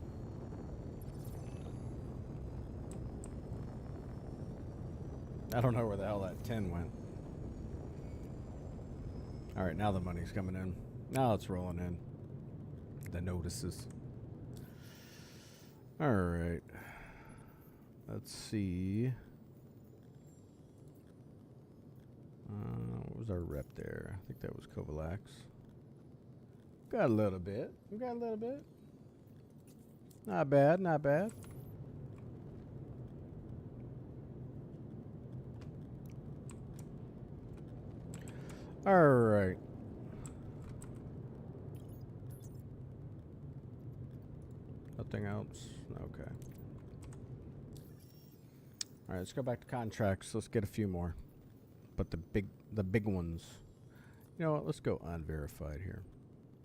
I don't know where the hell that 10 went. Alright, now the money's coming in. Now it's rolling in. The notices. Alright. Let's see. What was our rep there? I think that was Kovalax. Got a little bit. We got a little bit. Not bad, not bad. Alright. Nothing else? Okay. Alright, let's go back to contracts. Let's get a few more. But the big ones. You know what? Let's go unverified here.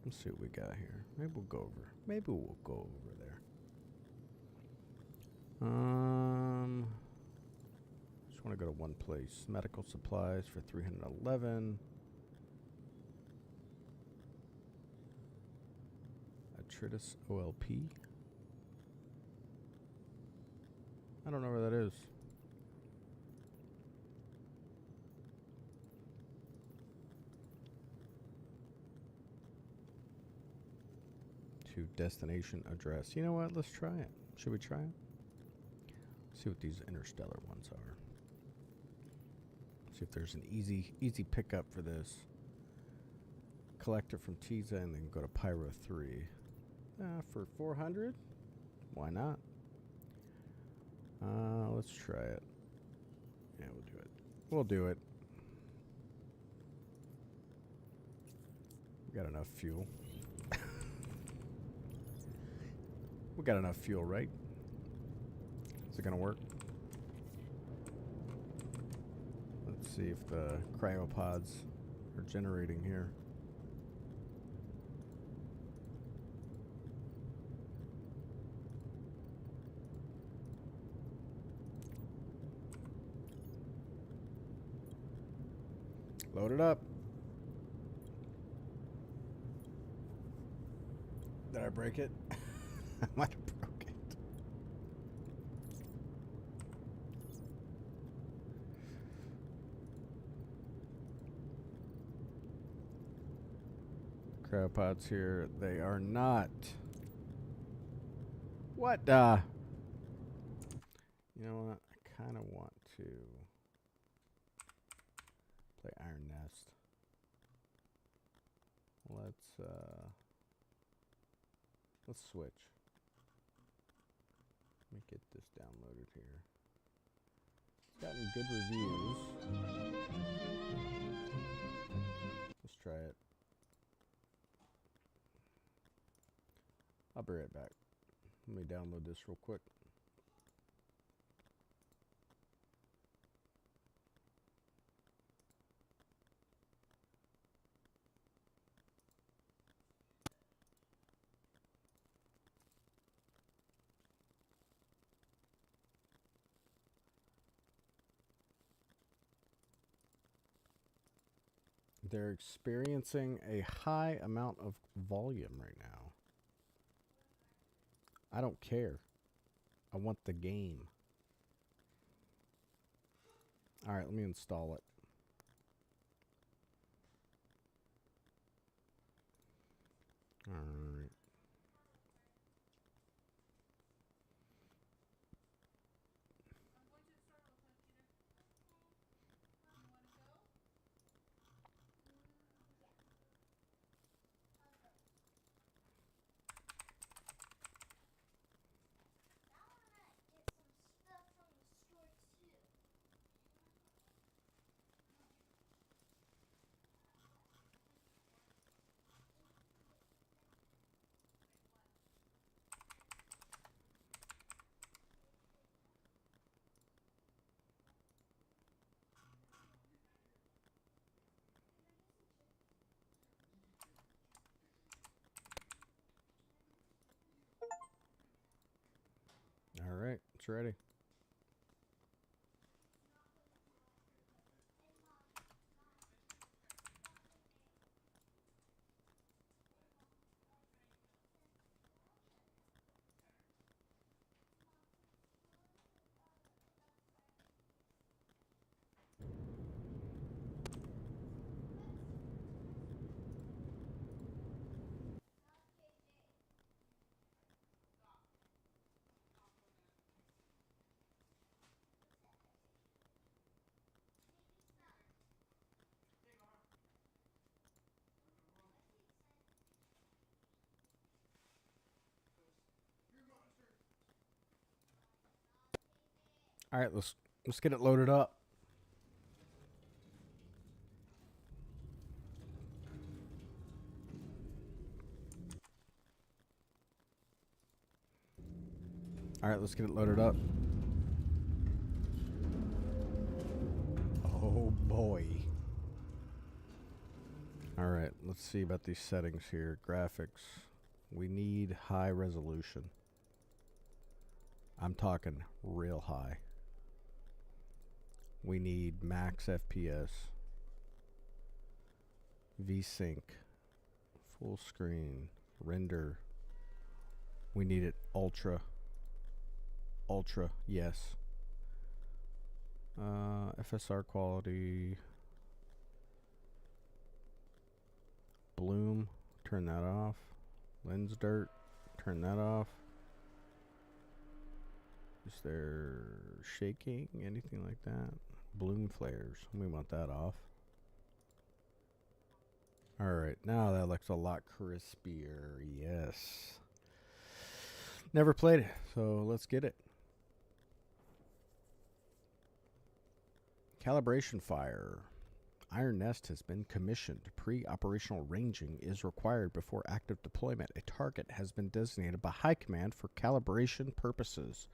Let's see what we got here. Maybe we'll go over. Maybe we'll go over there. Just want to go to one place. Medical supplies for 311. Atritus OLP. I don't know where that is. To destination address. You know what? Let's try it. Should we try it? See what these interstellar ones are. See if there's an easy pickup for this. Collect it from Tiza and then go to Pyro 3. For 400? Why not? Let's try it. Yeah, we'll do it. We'll do it. We got enough fuel. We got enough fuel, right? Is it gonna work? Let's see if the cryopods are generating here. Load it up. Did I break it? I might have broke it. Cryopods here. They are not. What? You know what? I kind of want to play Iron Nest. Let's switch. Let me get this downloaded here. It's gotten good reviews. Let's try it. I'll be right back. Let me download this real quick. They're experiencing a high amount of volume right now. I don't care. I want the game. All right, let me install it. All right. All right, it's ready. All right, let's get it loaded up. All right, let's get it loaded up. Oh boy. All right, let's see about these settings here. Graphics. We need high resolution. I'm talking real high. We need max FPS. VSync. Full screen. Render. We need it ultra. Ultra, yes. FSR quality. Bloom, turn that off. Lens dirt, turn that off. Is there shaking? Anything like that? Bloom flares, we want that off. Alright, now that looks a lot crispier, yes. Never played it, so let's get it. Calibration fire. Iron Nest has been commissioned. Pre-operational ranging is required before active deployment. A target has been designated by High Command for calibration purposes.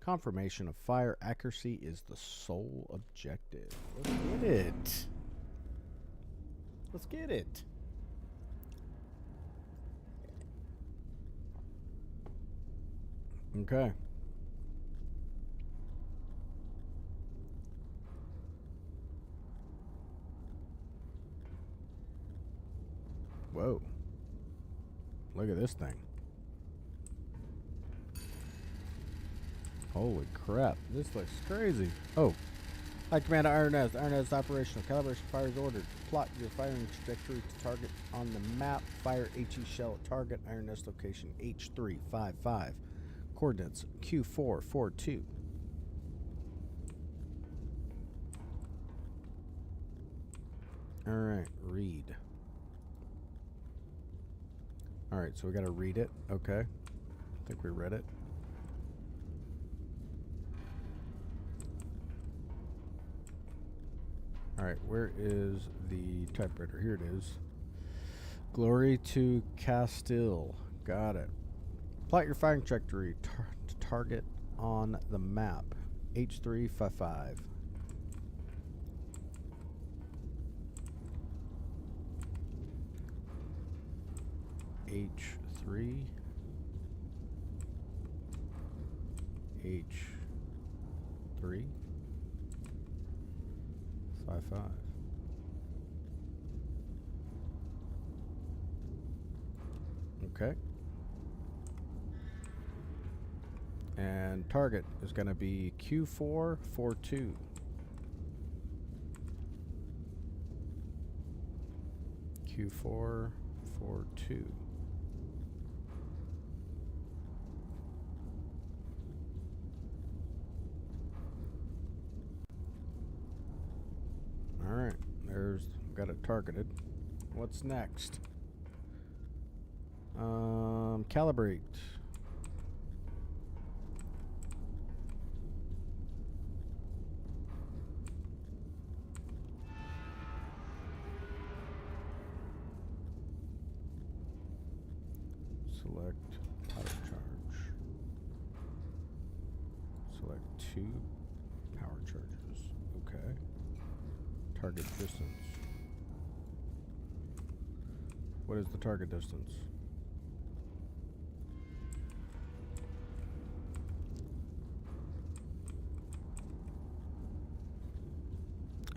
Confirmation of fire accuracy is the sole objective. Let's get it. Let's get it. Okay. Whoa. Look at this thing. Holy crap. This looks crazy. Oh. High Command to Iron Nest. Iron Nest operational. Calibration fire is ordered. Plot your firing trajectory to target on the map. Fire HE shell at target. Iron Nest location H355. Coordinates Q442. Alright, read. Alright, so we gotta read it. Okay. I think we read it. Alright, where is the typewriter? Here it is. Glory to Castile. Got it. Plot your firing trajectory to target on the map. H355. H3 H3 55. Okay. And target is going to be Q442. Q442. All right, got it targeted. What's next? Calibrate. Select powder charge. Select 2 power charges. Okay. Target distance. What is the target distance?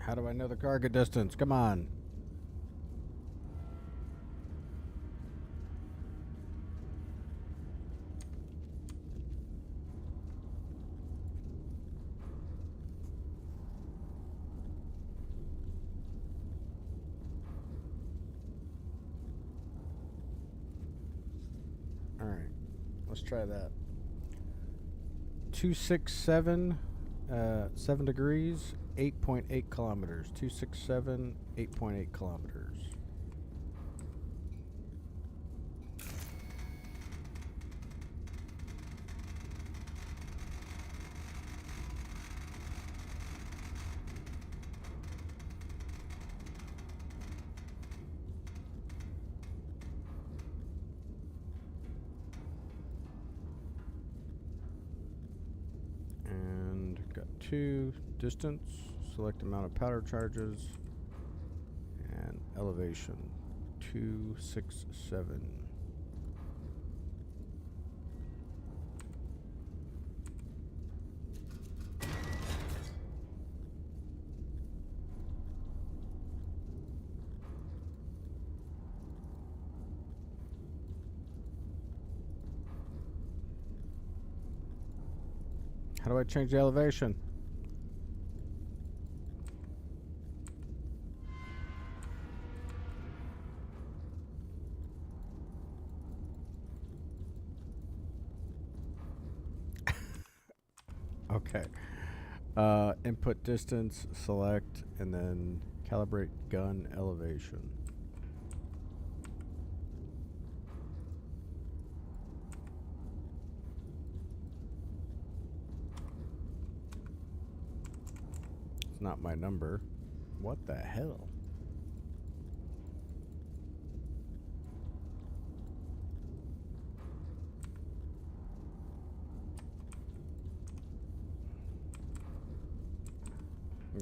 How do I know the target distance? Come on. All right. Let's try that. 267, 7 degrees, 8.8 kilometers. 267, 8.8 kilometers. And got 2 distance, select amount of powder charges, and elevation 267. How do I change the elevation? Okay. Input distance, select, and then calibrate gun elevation. It's not my number. What the hell?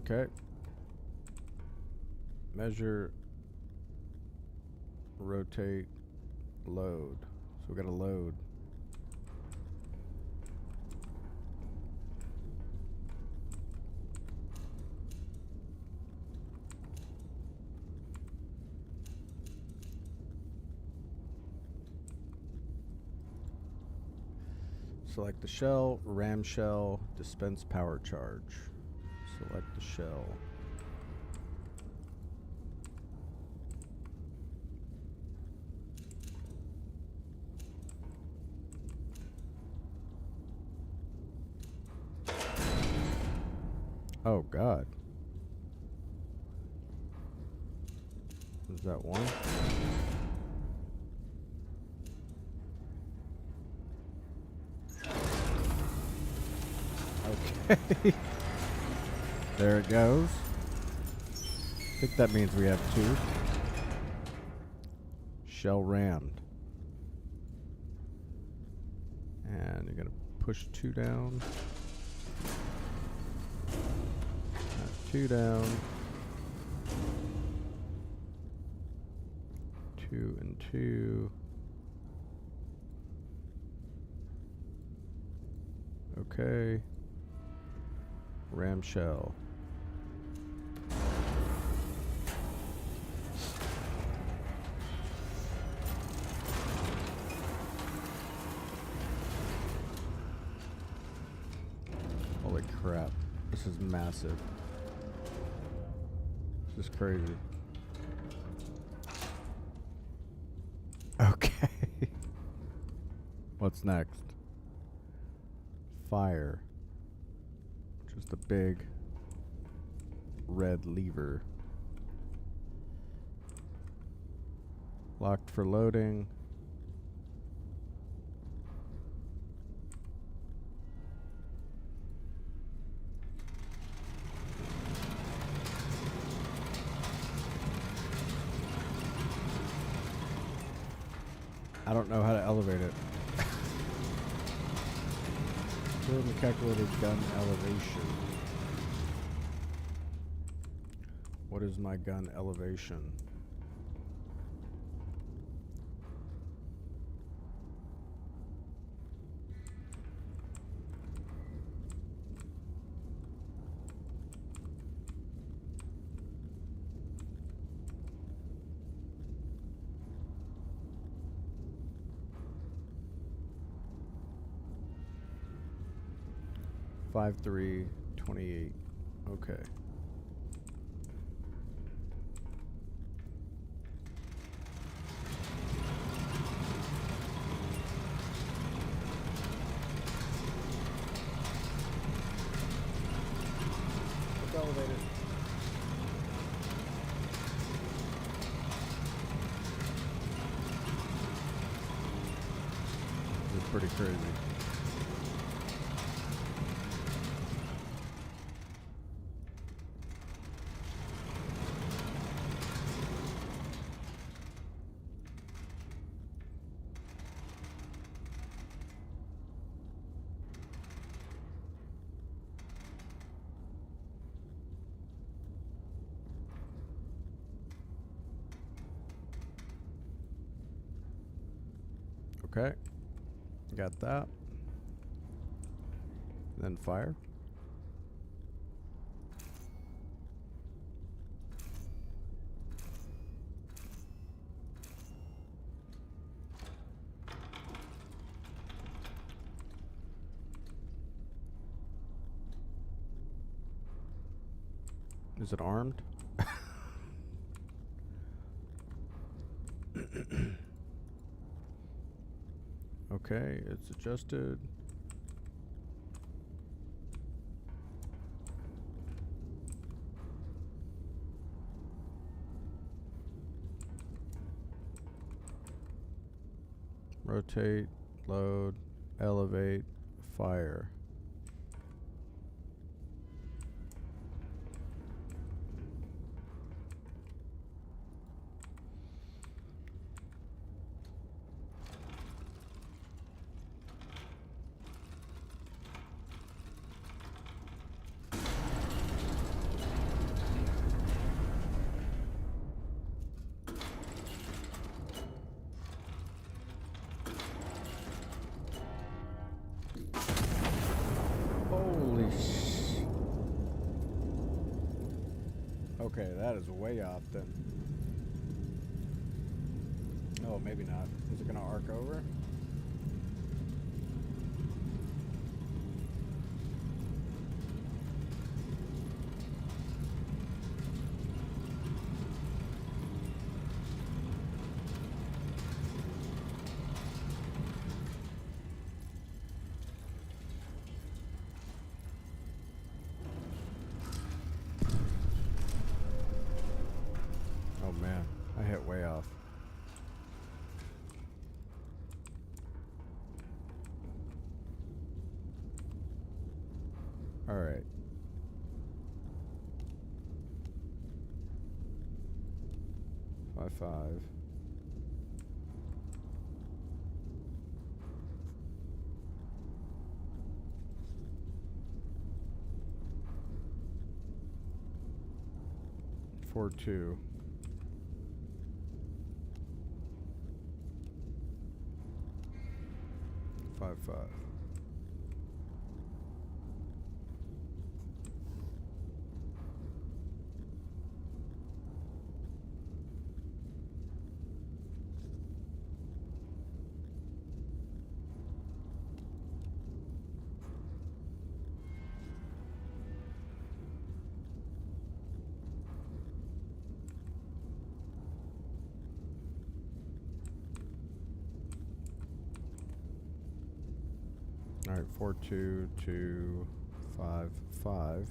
Okay. Measure, rotate, load. So we got to load. Select the shell, ram shell, dispense power charge. Select the shell. Oh God. Is that one? Okay. There it goes. I think that means we have 2. Shell rammed. And you're gonna push 2 down. 2 down. 2 and 2. Okay. Ram shell. crap. This is massive. This is crazy. Okay. What's next? Fire. Just a big red lever. Locked for loading. I don't know how to elevate it. Build and calculated gun elevation. What is my gun elevation? Five 3 28. Okay. Let's elevate it. This is pretty crazy. Okay, got that. Then fire. Is it armed? Okay, it's adjusted. Rotate, load, elevate, fire. Holy sh... Okay, that is way off then. Oh, maybe not. Is it gonna arc over? Oh man, I hit way off. All right. Five. Four 2. 5 5. All right, 42255.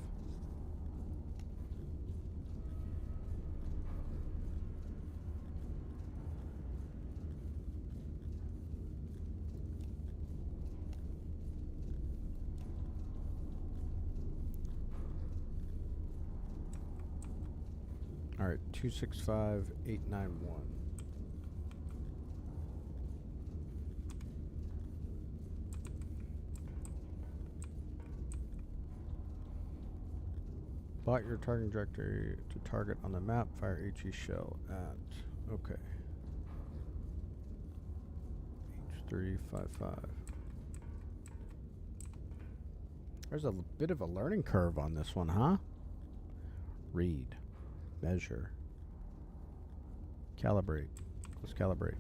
All right, 265891. Plot your targeting trajectory to target on the map. Fire HE shell at. Okay. H355. There's a bit of a learning curve on this one, huh? Read. Measure. Calibrate. Let's calibrate.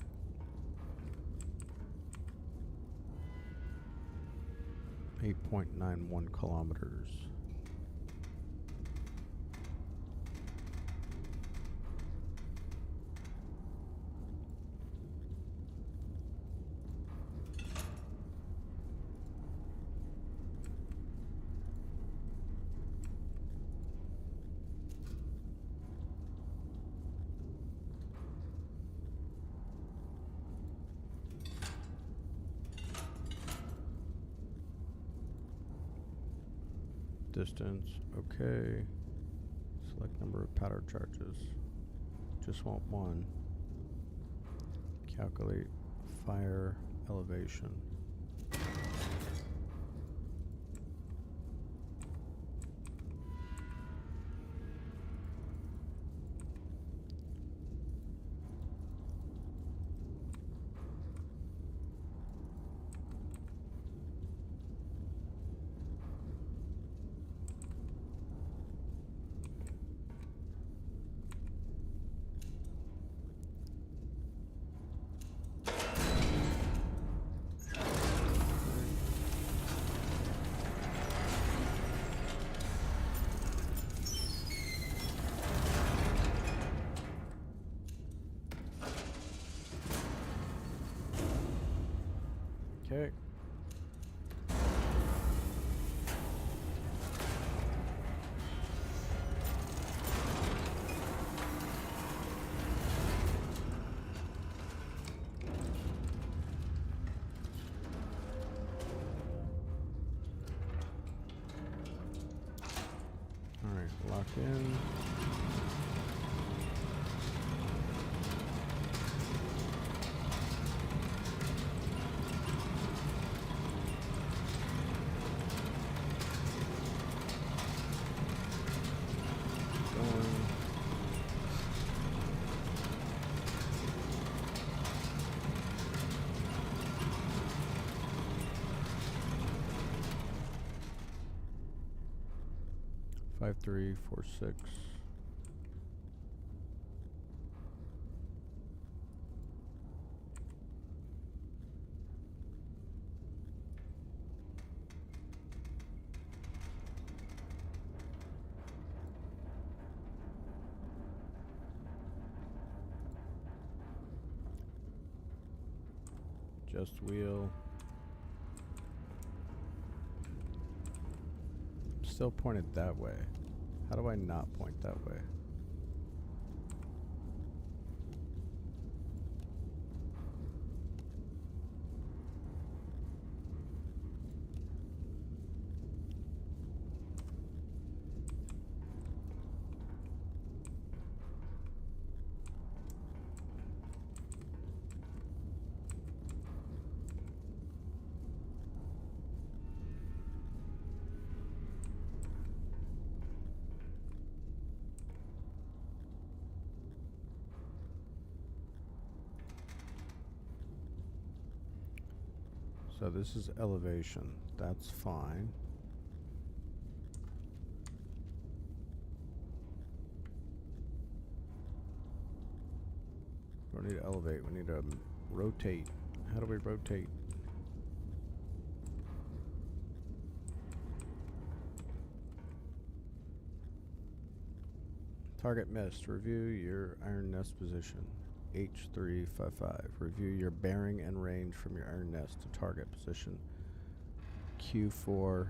.91 kilometers. Distance, okay. Select number of powder charges. Just want one. Calculate fire elevation. Okay. All right, lock in. Going. Five, 3, 4, 6. Just wheel. Still pointed that way. How do I not point that way? So this is elevation. That's fine. We don't need to elevate. We need to rotate. How do we rotate? Target missed. Review your iron nest position. H355. Review your bearing and range from your iron nest to target position. Q442.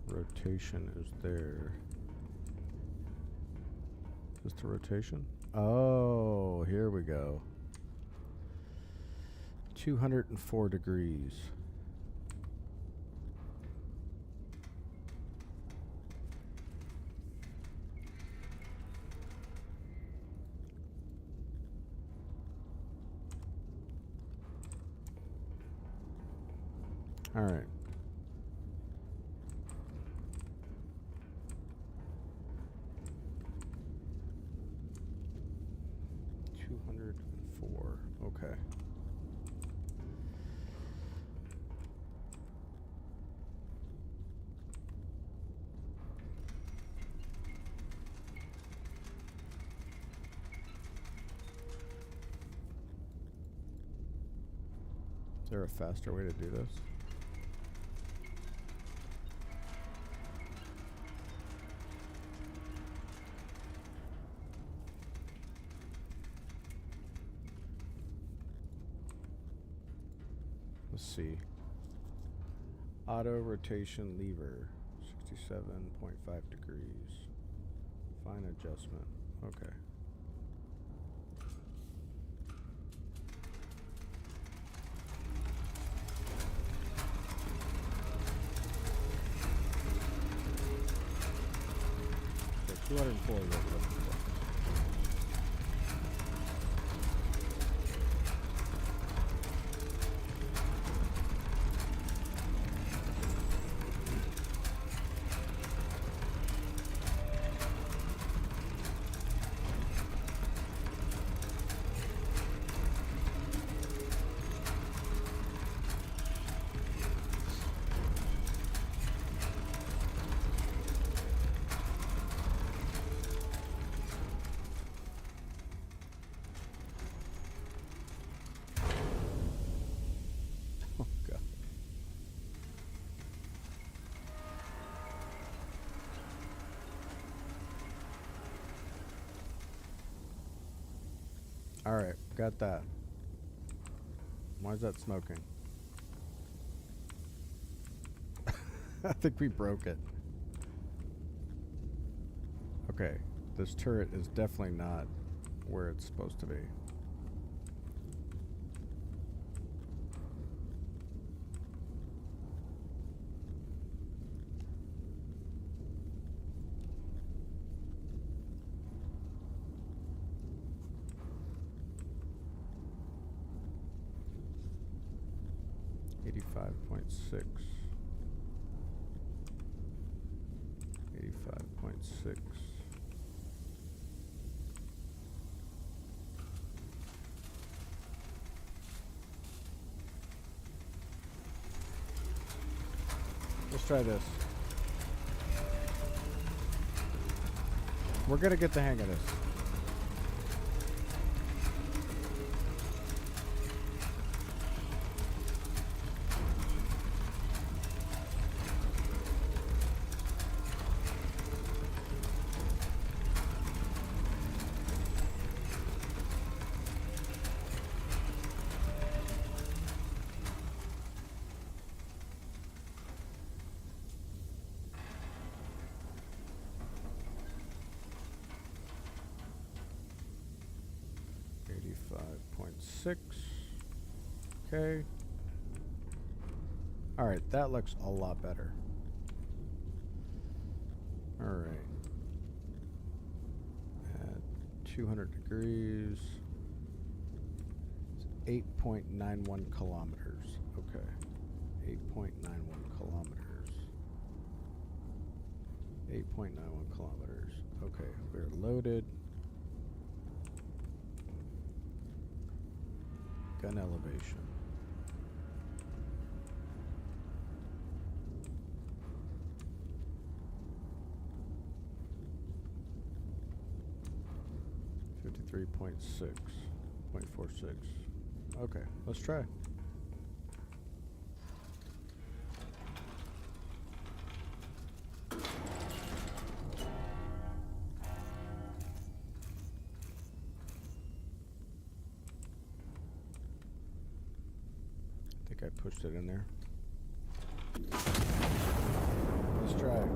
Rotation is there. Is this the rotation? Oh, here we go. 204 degrees. All right. Okay. Is there a faster way to do this? Let's see. Auto rotation lever, 67.5 degrees. Fine adjustment. Okay. So 204 is what we're looking for. All right, got that. Why is that smoking? I think we broke it. Okay, this turret is definitely not where it's supposed to be. .6. 85.6. Let's try this. We're gonna get the hang of this. .6. Okay. All right, that looks a lot better. All right. At 200 degrees, it's 8.91 kilometers. Okay. 8.91 kilometers. 8.91 kilometers. Okay, we're loaded. Gun elevation. .46. Okay, let's try. pushed it in there. Let's try it.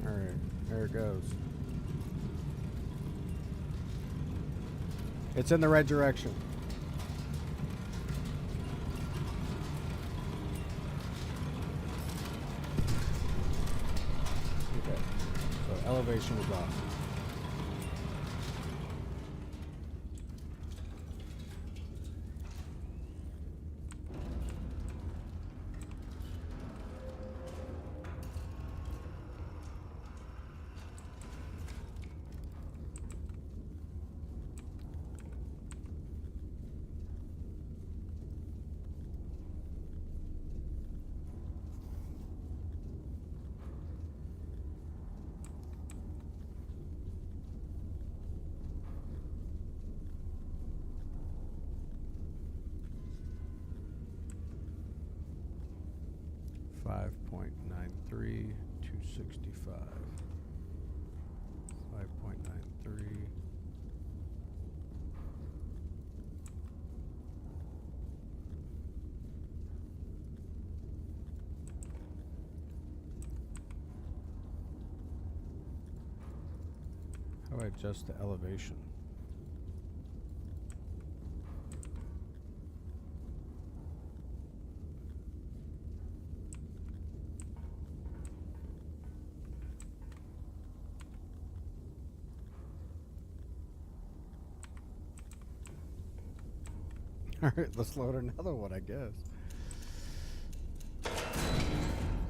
Alright, there it goes. It's in the right direction. Okay, so elevation was off. .93, 265. 5.93. How do I adjust the elevation? Alright, let's load another one, I guess.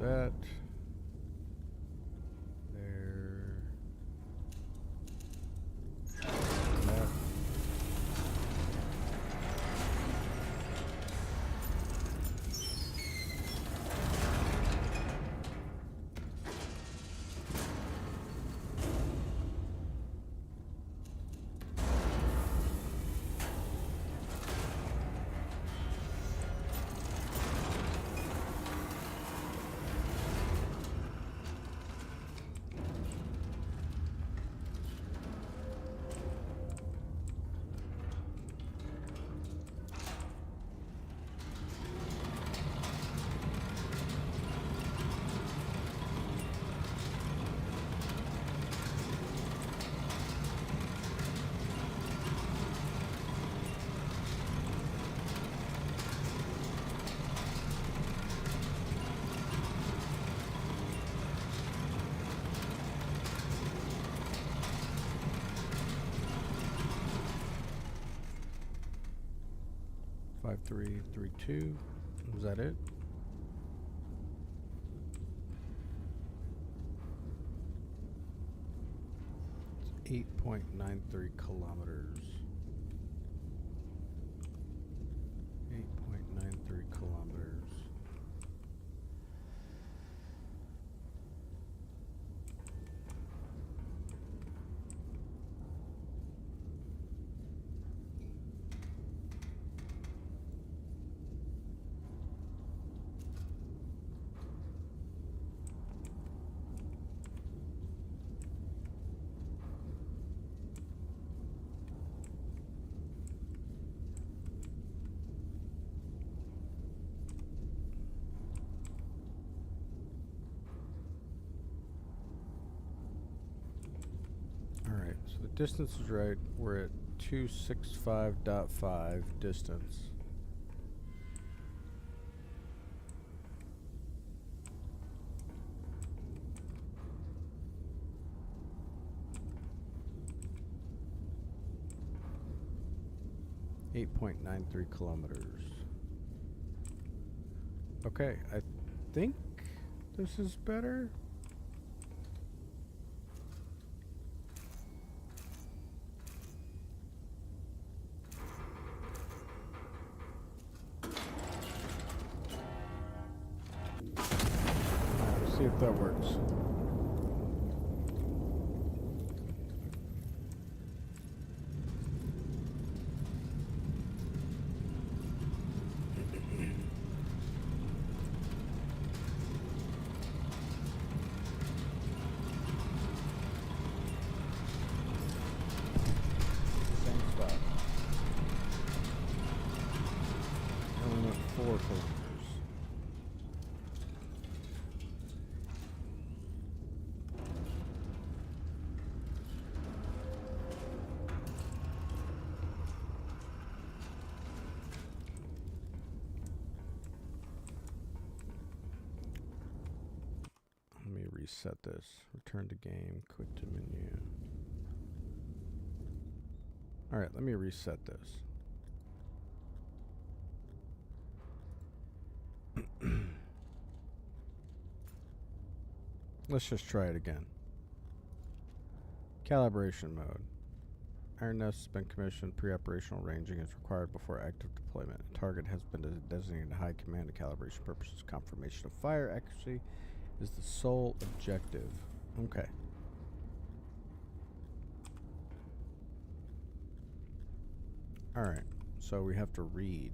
That. There. That. Five, 3, 3, 2. Was that it? It's 8.93 kilometers. 8.93 kilometers. Alright, so the distance is right. We're at 265.5 distance. .93 kilometers. Okay, I think this is better. Let's see if that works. reset this. Return to game, quit to menu. Alright, let me reset this. Let's just try it again. Calibration mode. Iron Nest has been commissioned. Pre-operational ranging is required before active deployment. A target has been designated high command to calibration purposes. Confirmation of fire accuracy is the sole objective. Okay. Alright, so we have to read.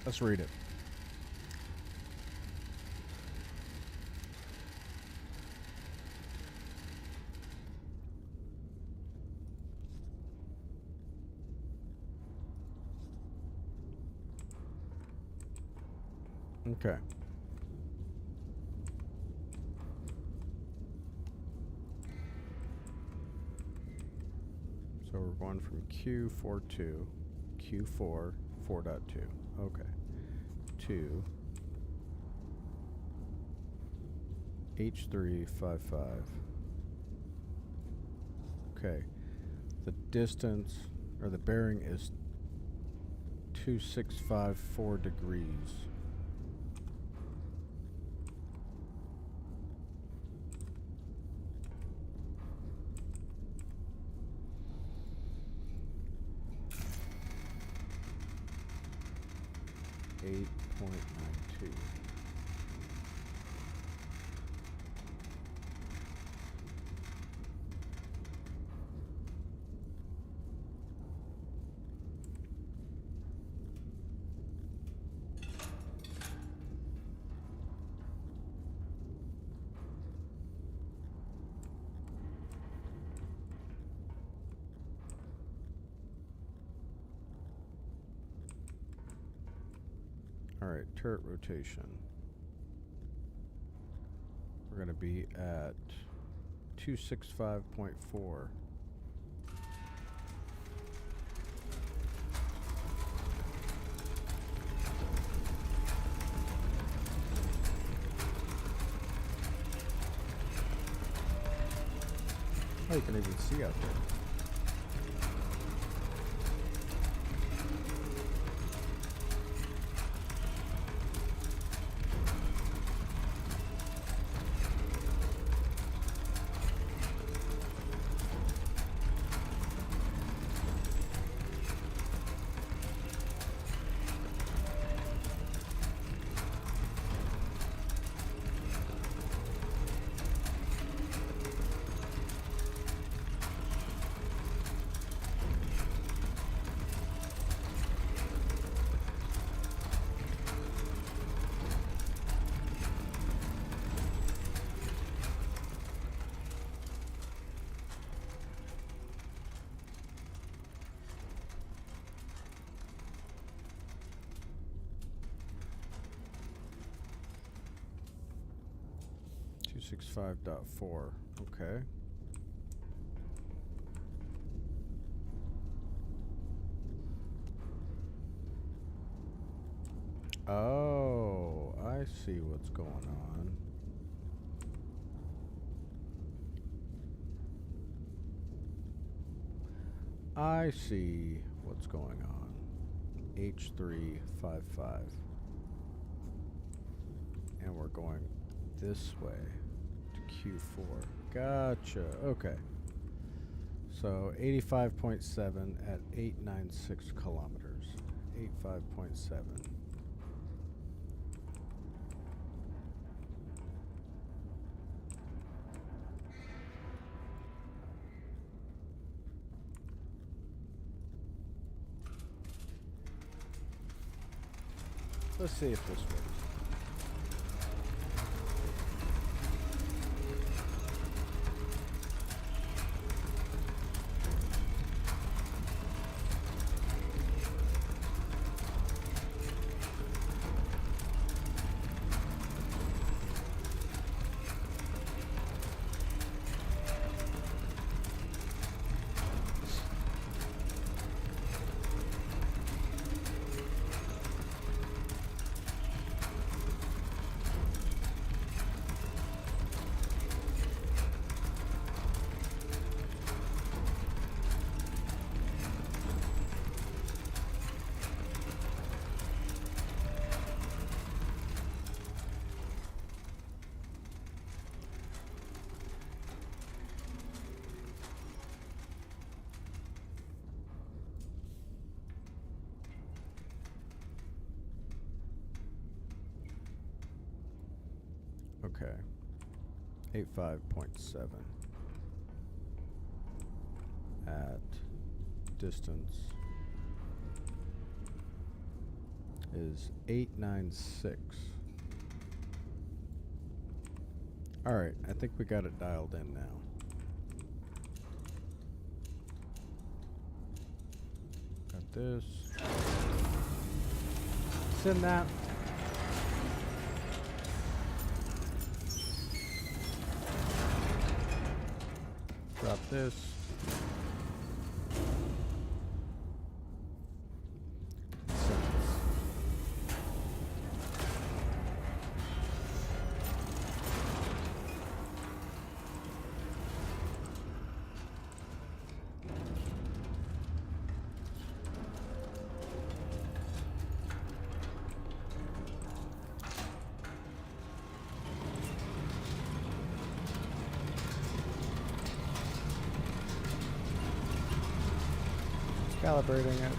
Let's read it. Okay. So we're going from Q42, Q4, 4.2. Okay. To H355. Okay. The distance or the bearing is 2654 degrees. .92. Alright, turret rotation. We're going to be at 265.4. Oh, you can even see out there. Two 65.4. Okay. Oh, I see what's going on. I see what's going on. H355. And we're going this way to Q4. Gotcha. Okay. So 85.7 at 896 kilometers. 85.7. Let's see if this works. Okay. 85.7 at distance is 896. Alright, I think we got it dialed in now. Got this. Send that. Drop this. Send this. Calibrating it.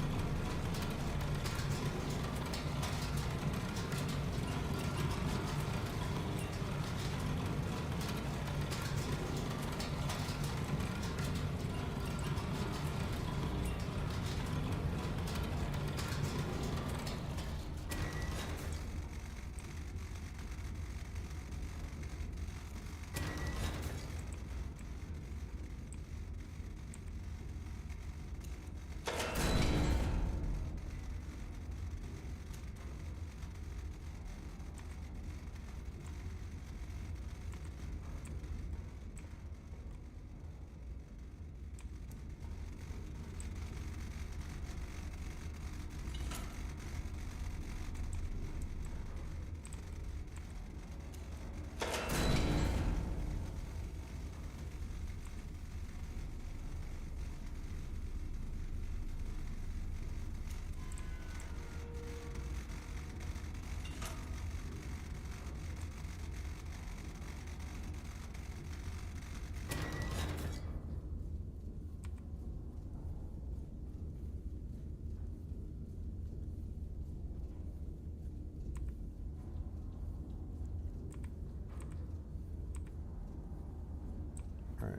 Alright.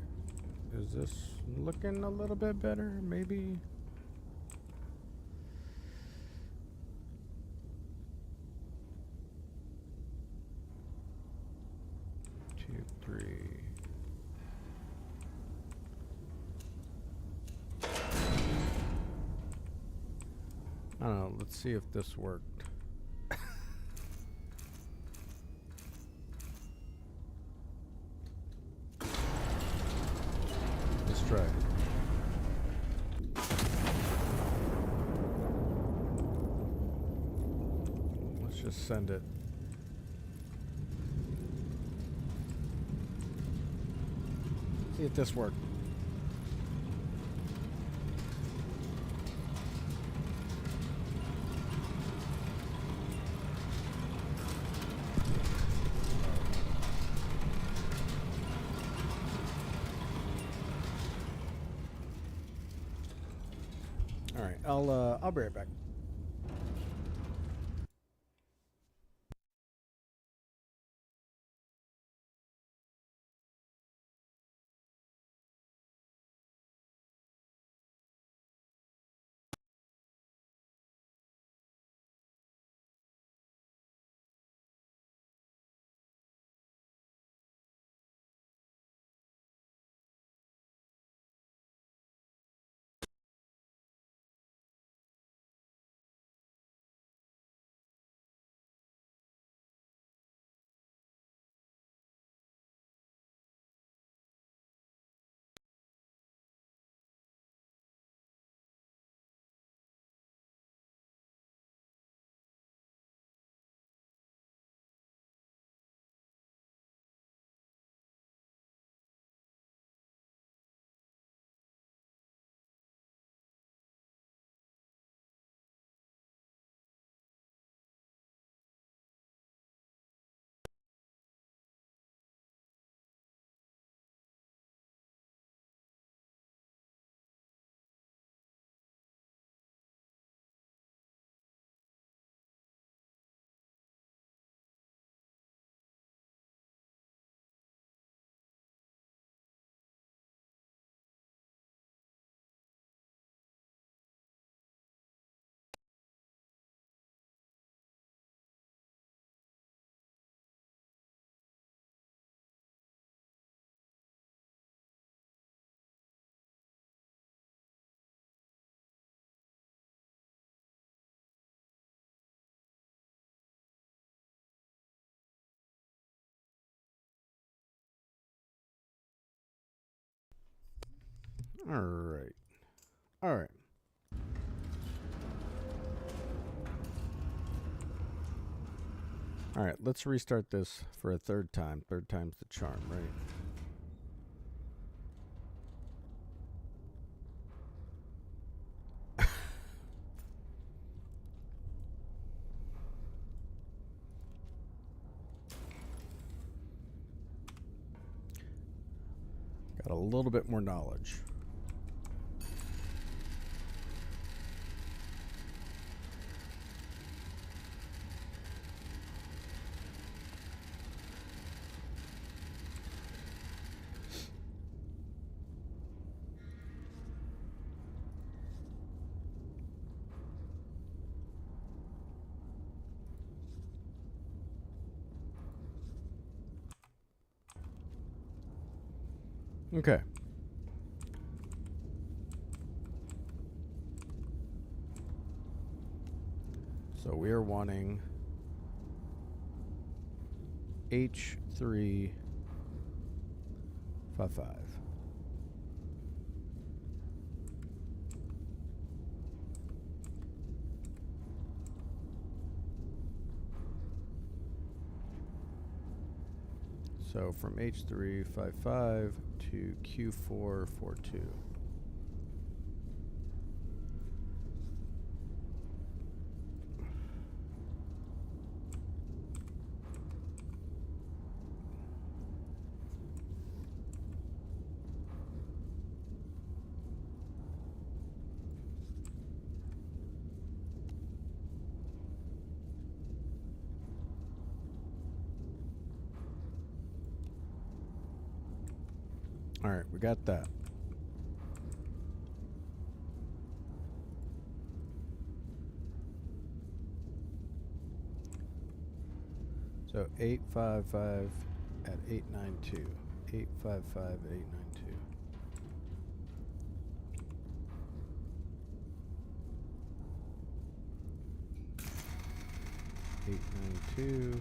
Is this looking a little bit better? Maybe? Two, three. I don't know. Let's see if this worked. Let's try it. Let's just send it. See if this worked. All right, I'll be right back. All right. All right. All right, let's restart this for a third time. Third time's the charm, right? Got a little bit more knowledge. Okay. So we are wanting H355. So from H355 to Q442. All right, we got that. So 855 at 892. 855 at 892. Eight nine two.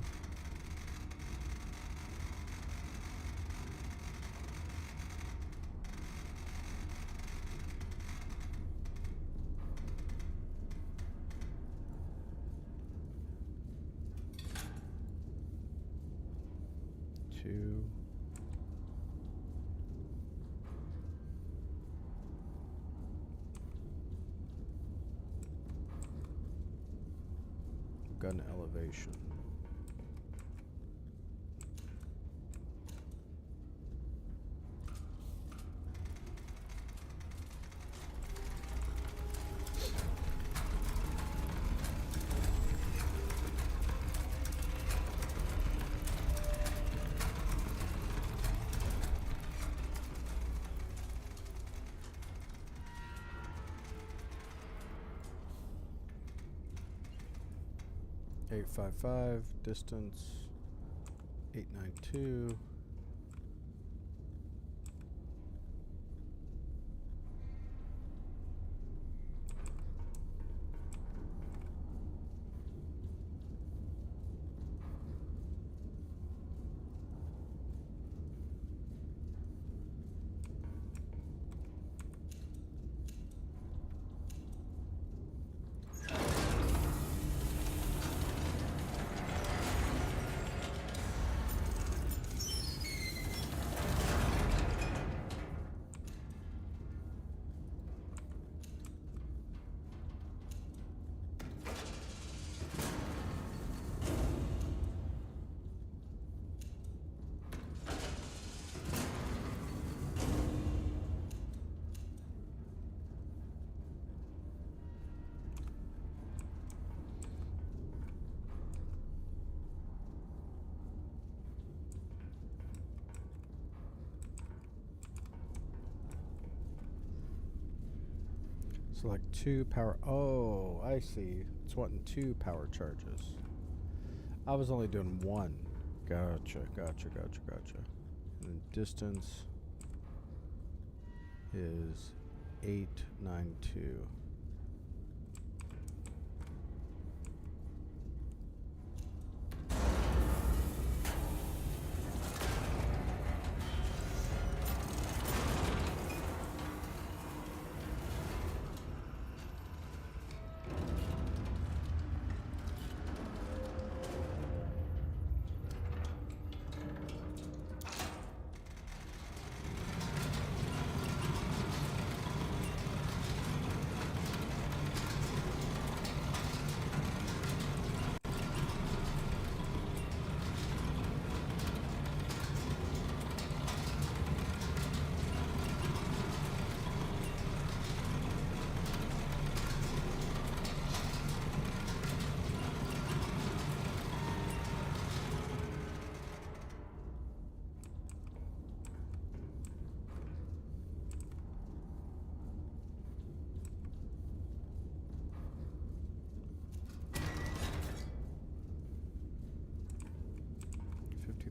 Two. Gun elevation. Eight five five distance. 892. Select 2 power. Oh, I see. It's wanting 2 power charges. I was only doing 1. Gotcha. And then distance is 892.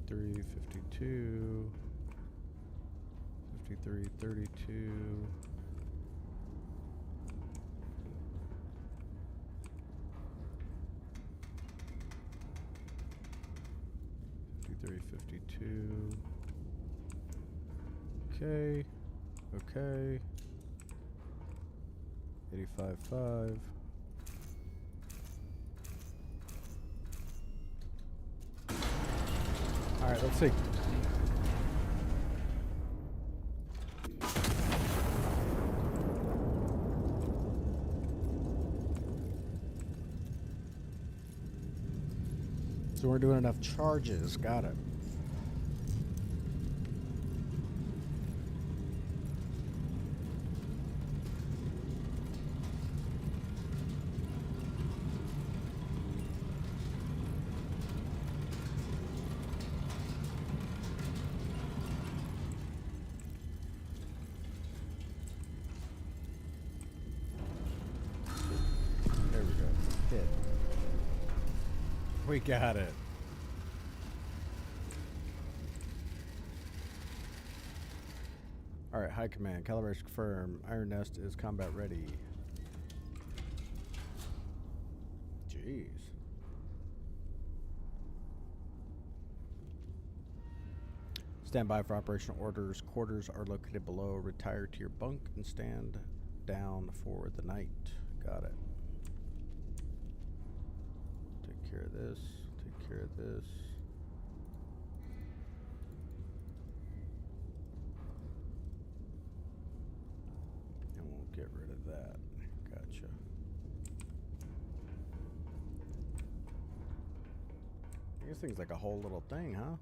53, 52, 53, 32. 52. Okay. Okay. 85.5. All right, let's see. So we're doing enough charges. Got it. There we go. Hit. We got it. All right, high command. Calibration confirmed. Iron Nest is combat ready. Jeez. Stand by for operational orders. Quarters are located below. Retire to your bunk and stand down for the night. Got it. Take care of this. Take care of this. And we'll get rid of that. Gotcha. This thing's like a whole little thing, huh?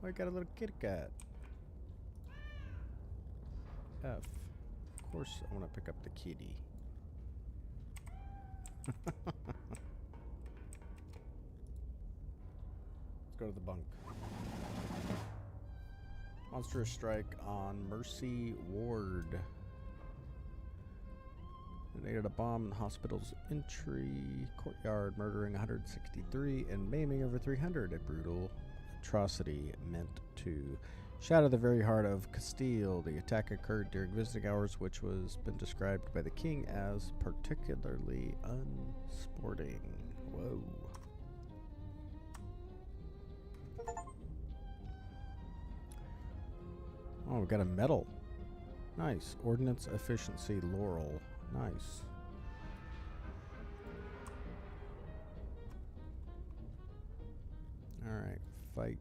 Oh, I got a little kitty cat. F. Of course I want to pick up the kitty. Let's go to the bunk. Monstrous strike on Mercy Ward. Detonated a bomb in the hospital's entry courtyard, murdering 163 and maiming over 300. A brutal atrocity meant to shatter the very heart of Castile. The attack occurred during visiting hours, which was been described by the king as particularly unsporting. Whoa. Oh, we got a medal. Nice. Ordnance efficiency laurel. Nice. Alright. Fight.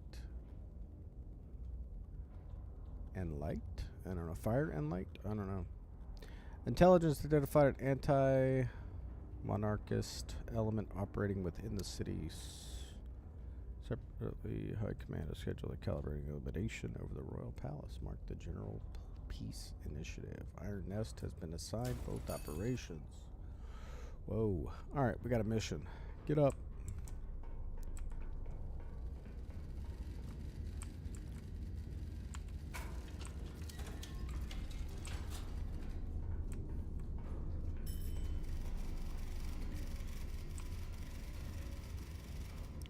And light? I don't know. Fire and light? I don't know. Intelligence identified an anti-monarchist element operating within the city. Separately, High Command has scheduled a calibrating illumination over the Royal Palace. Mark the General Peace Initiative. Iron Nest has been assigned both operations. Whoa. Alright, we got a mission. Get up.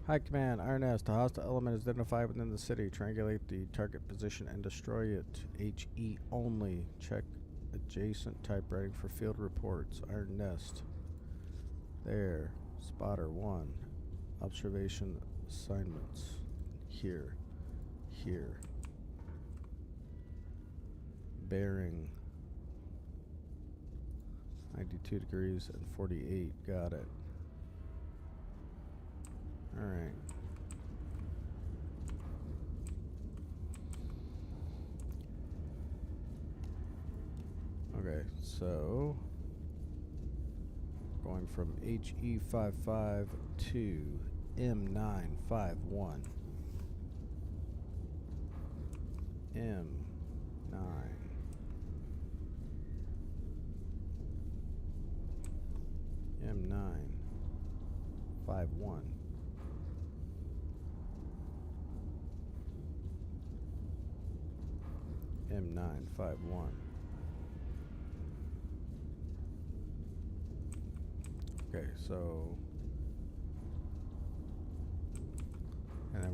High Command, Iron Nest. A hostile element is identified within the city. Triangulate the target position and destroy it. HE only. Check adjacent typewriting for field reports. Iron Nest. There. Spotter 1. Observation assignments. Here. Here. Bearing 92 degrees and 48. Got it. All right. Okay, so going from HE55 to M951. M9. M951. M951. Okay, so and then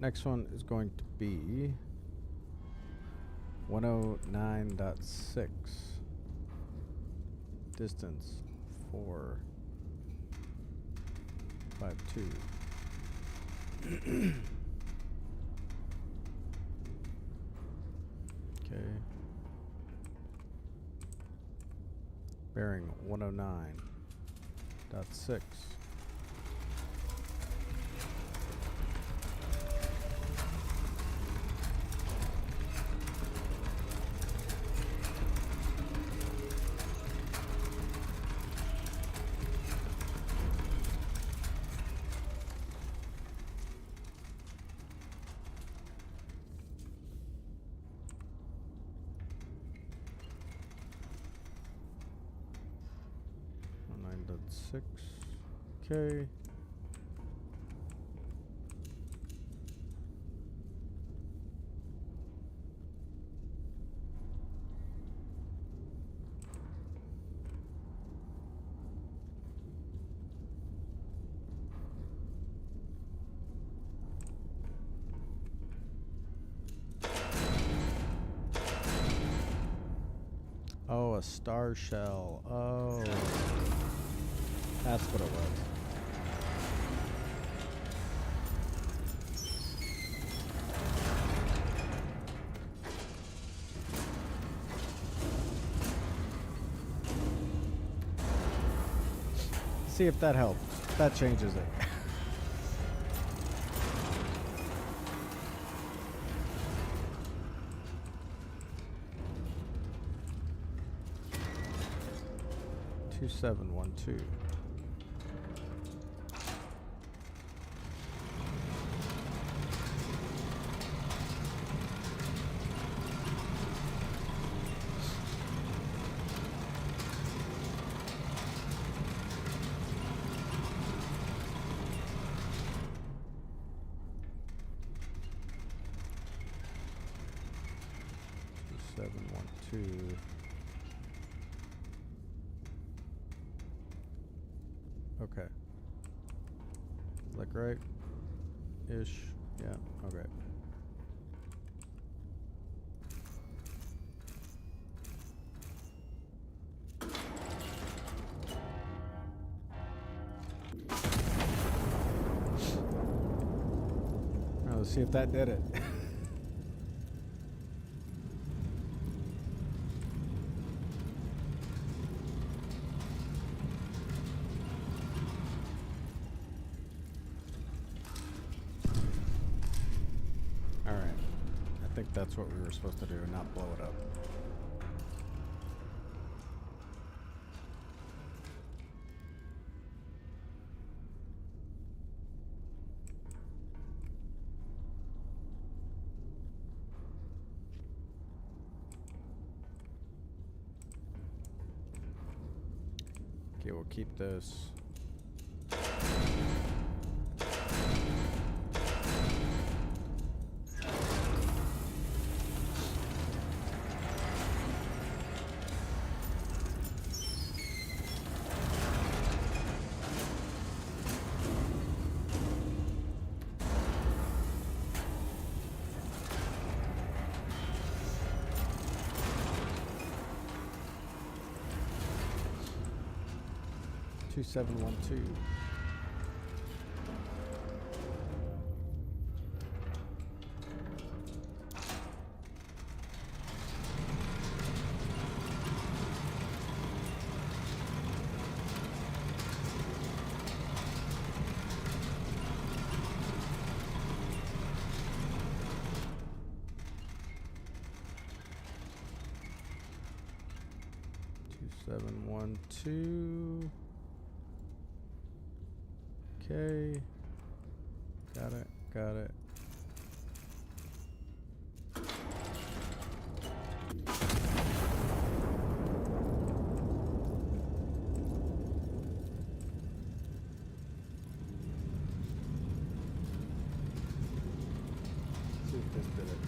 Next one is going to be 109.6. Distance 452. Okay. Bearing 109.6. Six. Okay. Oh, a star shell. Oh. That's what it was. See if that helps. That changes it. Two 712. Okay. Like right? Ish. Yeah, okay. Now let's see if that did it. I think that's what we were supposed to do, not blow it up. Okay, we'll keep this. 2712. Seven, 1, 2. Okay. Got it. Got it. See if this did it.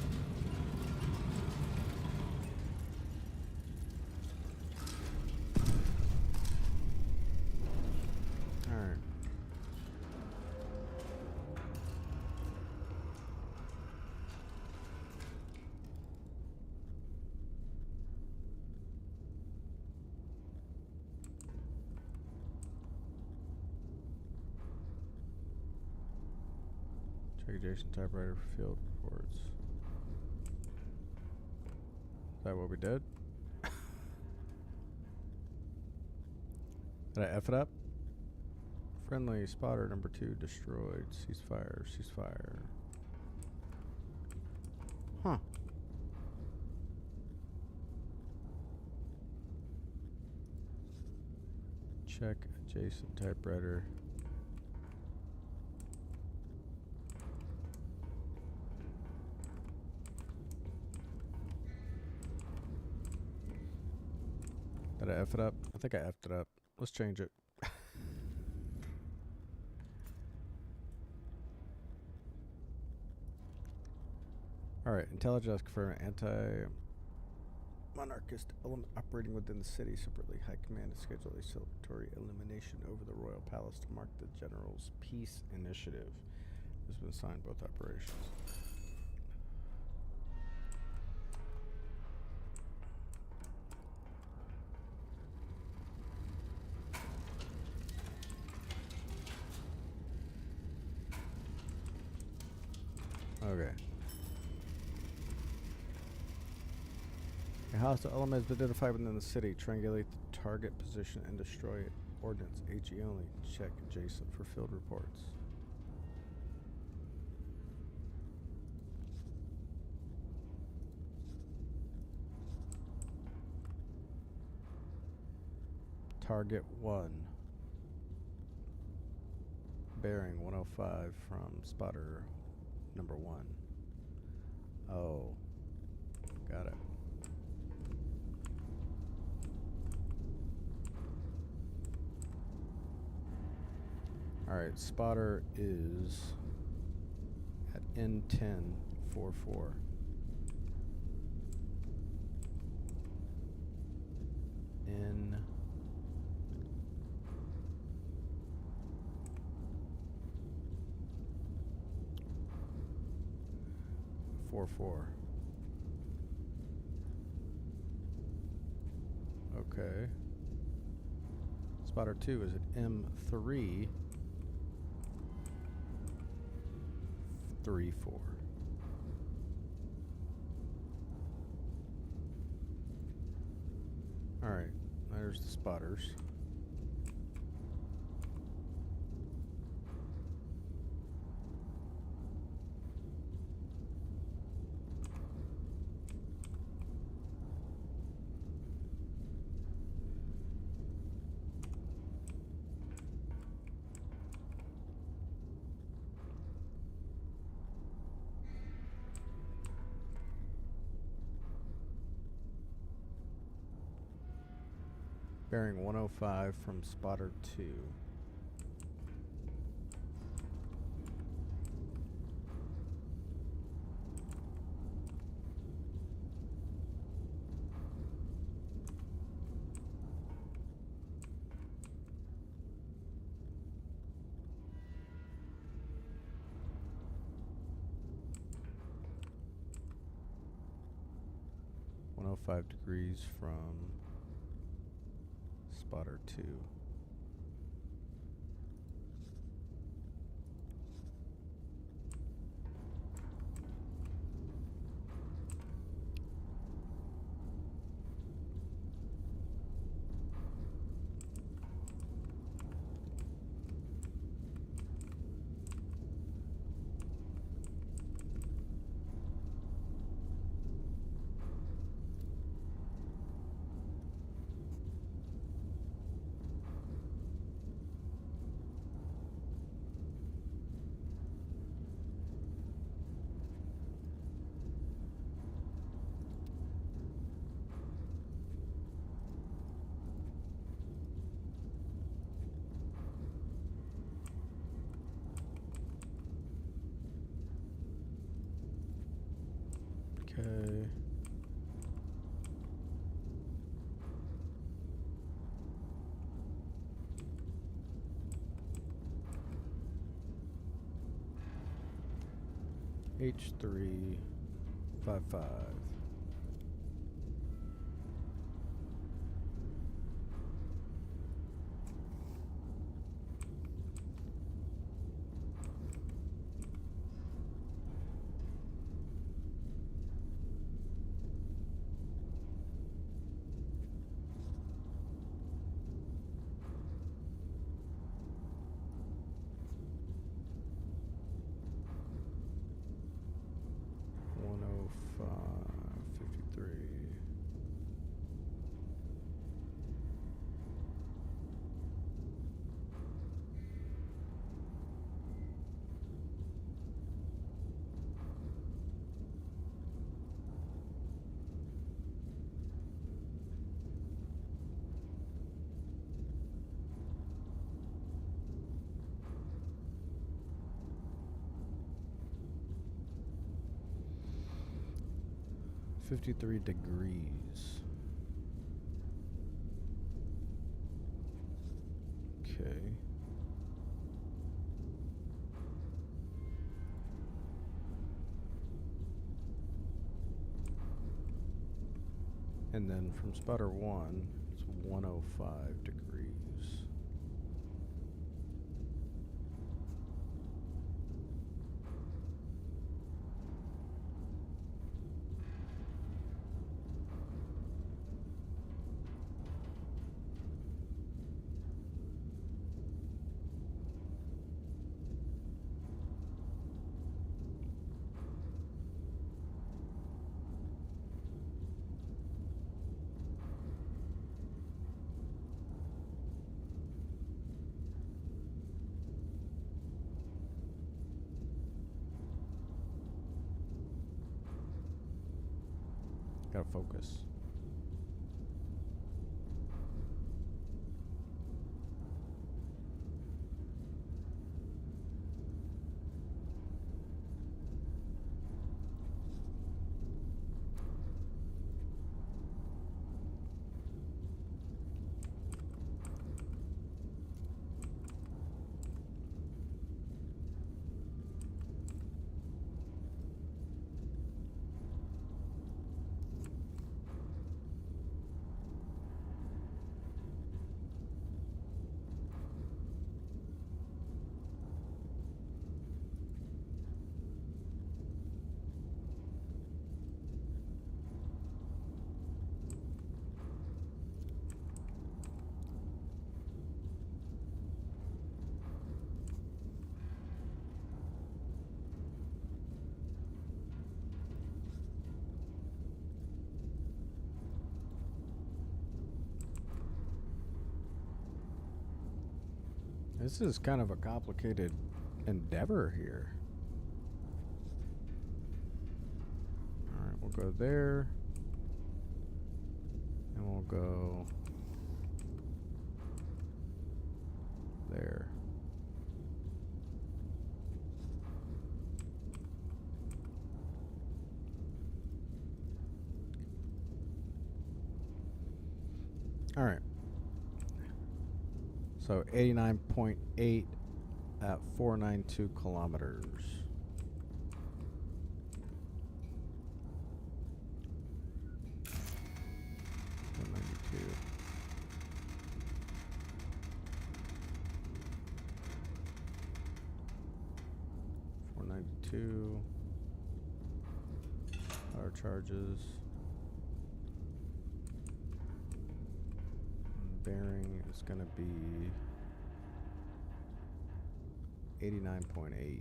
Check adjacent typewriter for field reports. Is that what we did? Did I F it up? Friendly spotter number 2 destroyed. Ceasefire, ceasefire. Huh. Check adjacent typewriter. Did I F it up? I think I F'd it up. Let's change it. Alright, intelligence confirmed anti-monarchist element operating within the city. Separately, High Command has scheduled a celebratory illumination over the Royal Palace to mark the General's Peace Initiative. This has been signed both operations. Okay. A hostile element has been identified within the city. Triangulate the target position and destroy it. Ordnance HE only. Check adjacent for field reports. Target 1. Bearing 105 from spotter number 1. Oh. Got it. Alright, spotter is at N1044. N44. Okay. Spotter 2 is at M334. Alright, there's the spotters. Bearing 105 from spotter 2. Degrees from spotter 2. Okay. H355. 53 degrees. Okay. And then from spotter 1, it's 105 degrees. Gotta focus. This is kind of a complicated endeavor here. Alright, we'll go there. And we'll go there. Alright. So 89.8 at 492 kilometers. .92. Power charges. Bearing is going to be 89.8.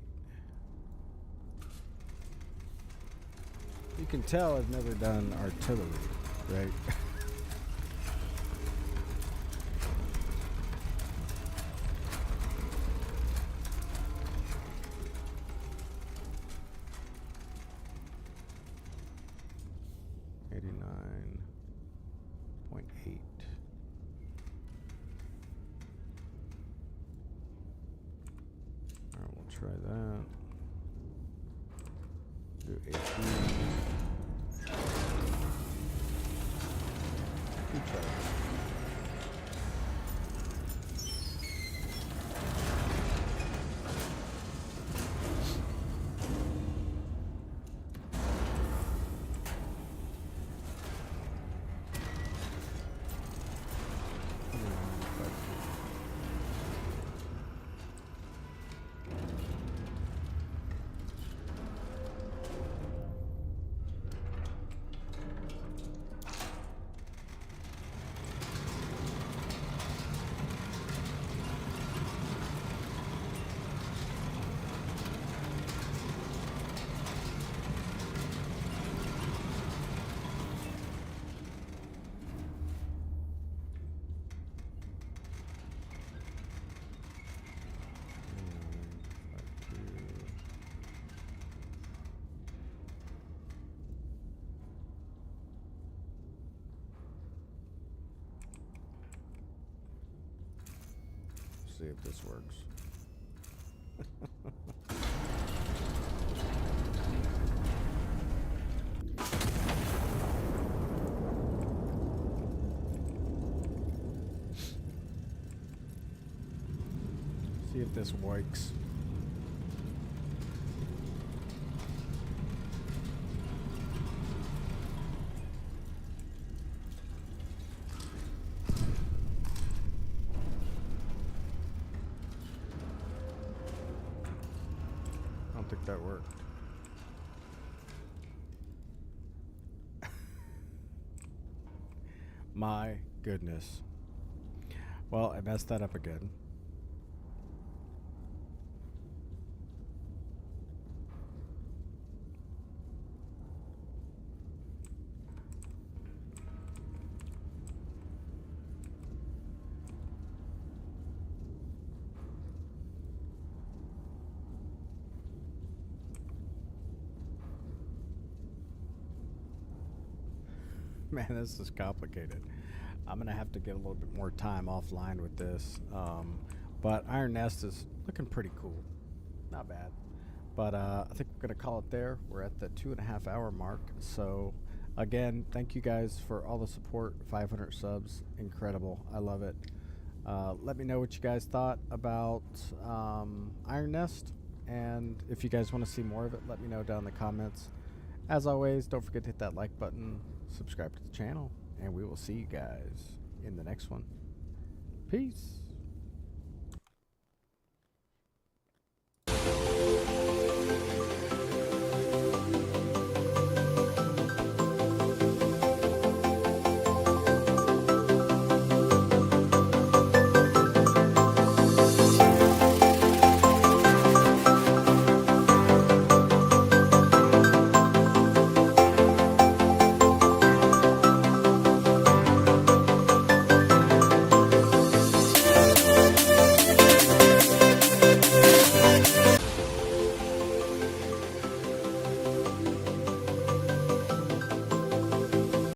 You can tell I've never done artillery, right? Try that. Do HP. Good try. See if this works. if this works. I don't think that worked. My goodness. Well, I messed that up again. Man, this is complicated. I'm going to have to get a little bit more time offline with this. But Iron Nest is looking pretty cool. Not bad. But I think we're going to call it there. We're at the 2.5 hour mark. So, again, thank you guys for all the support. 500 subs. Incredible. I love it. Let me know what you guys thought about Iron Nest. And if you guys want to see more of it, let me know down in the comments. As always, don't forget to hit that like button, subscribe to the channel, and we will see you guys in the next one. Peace.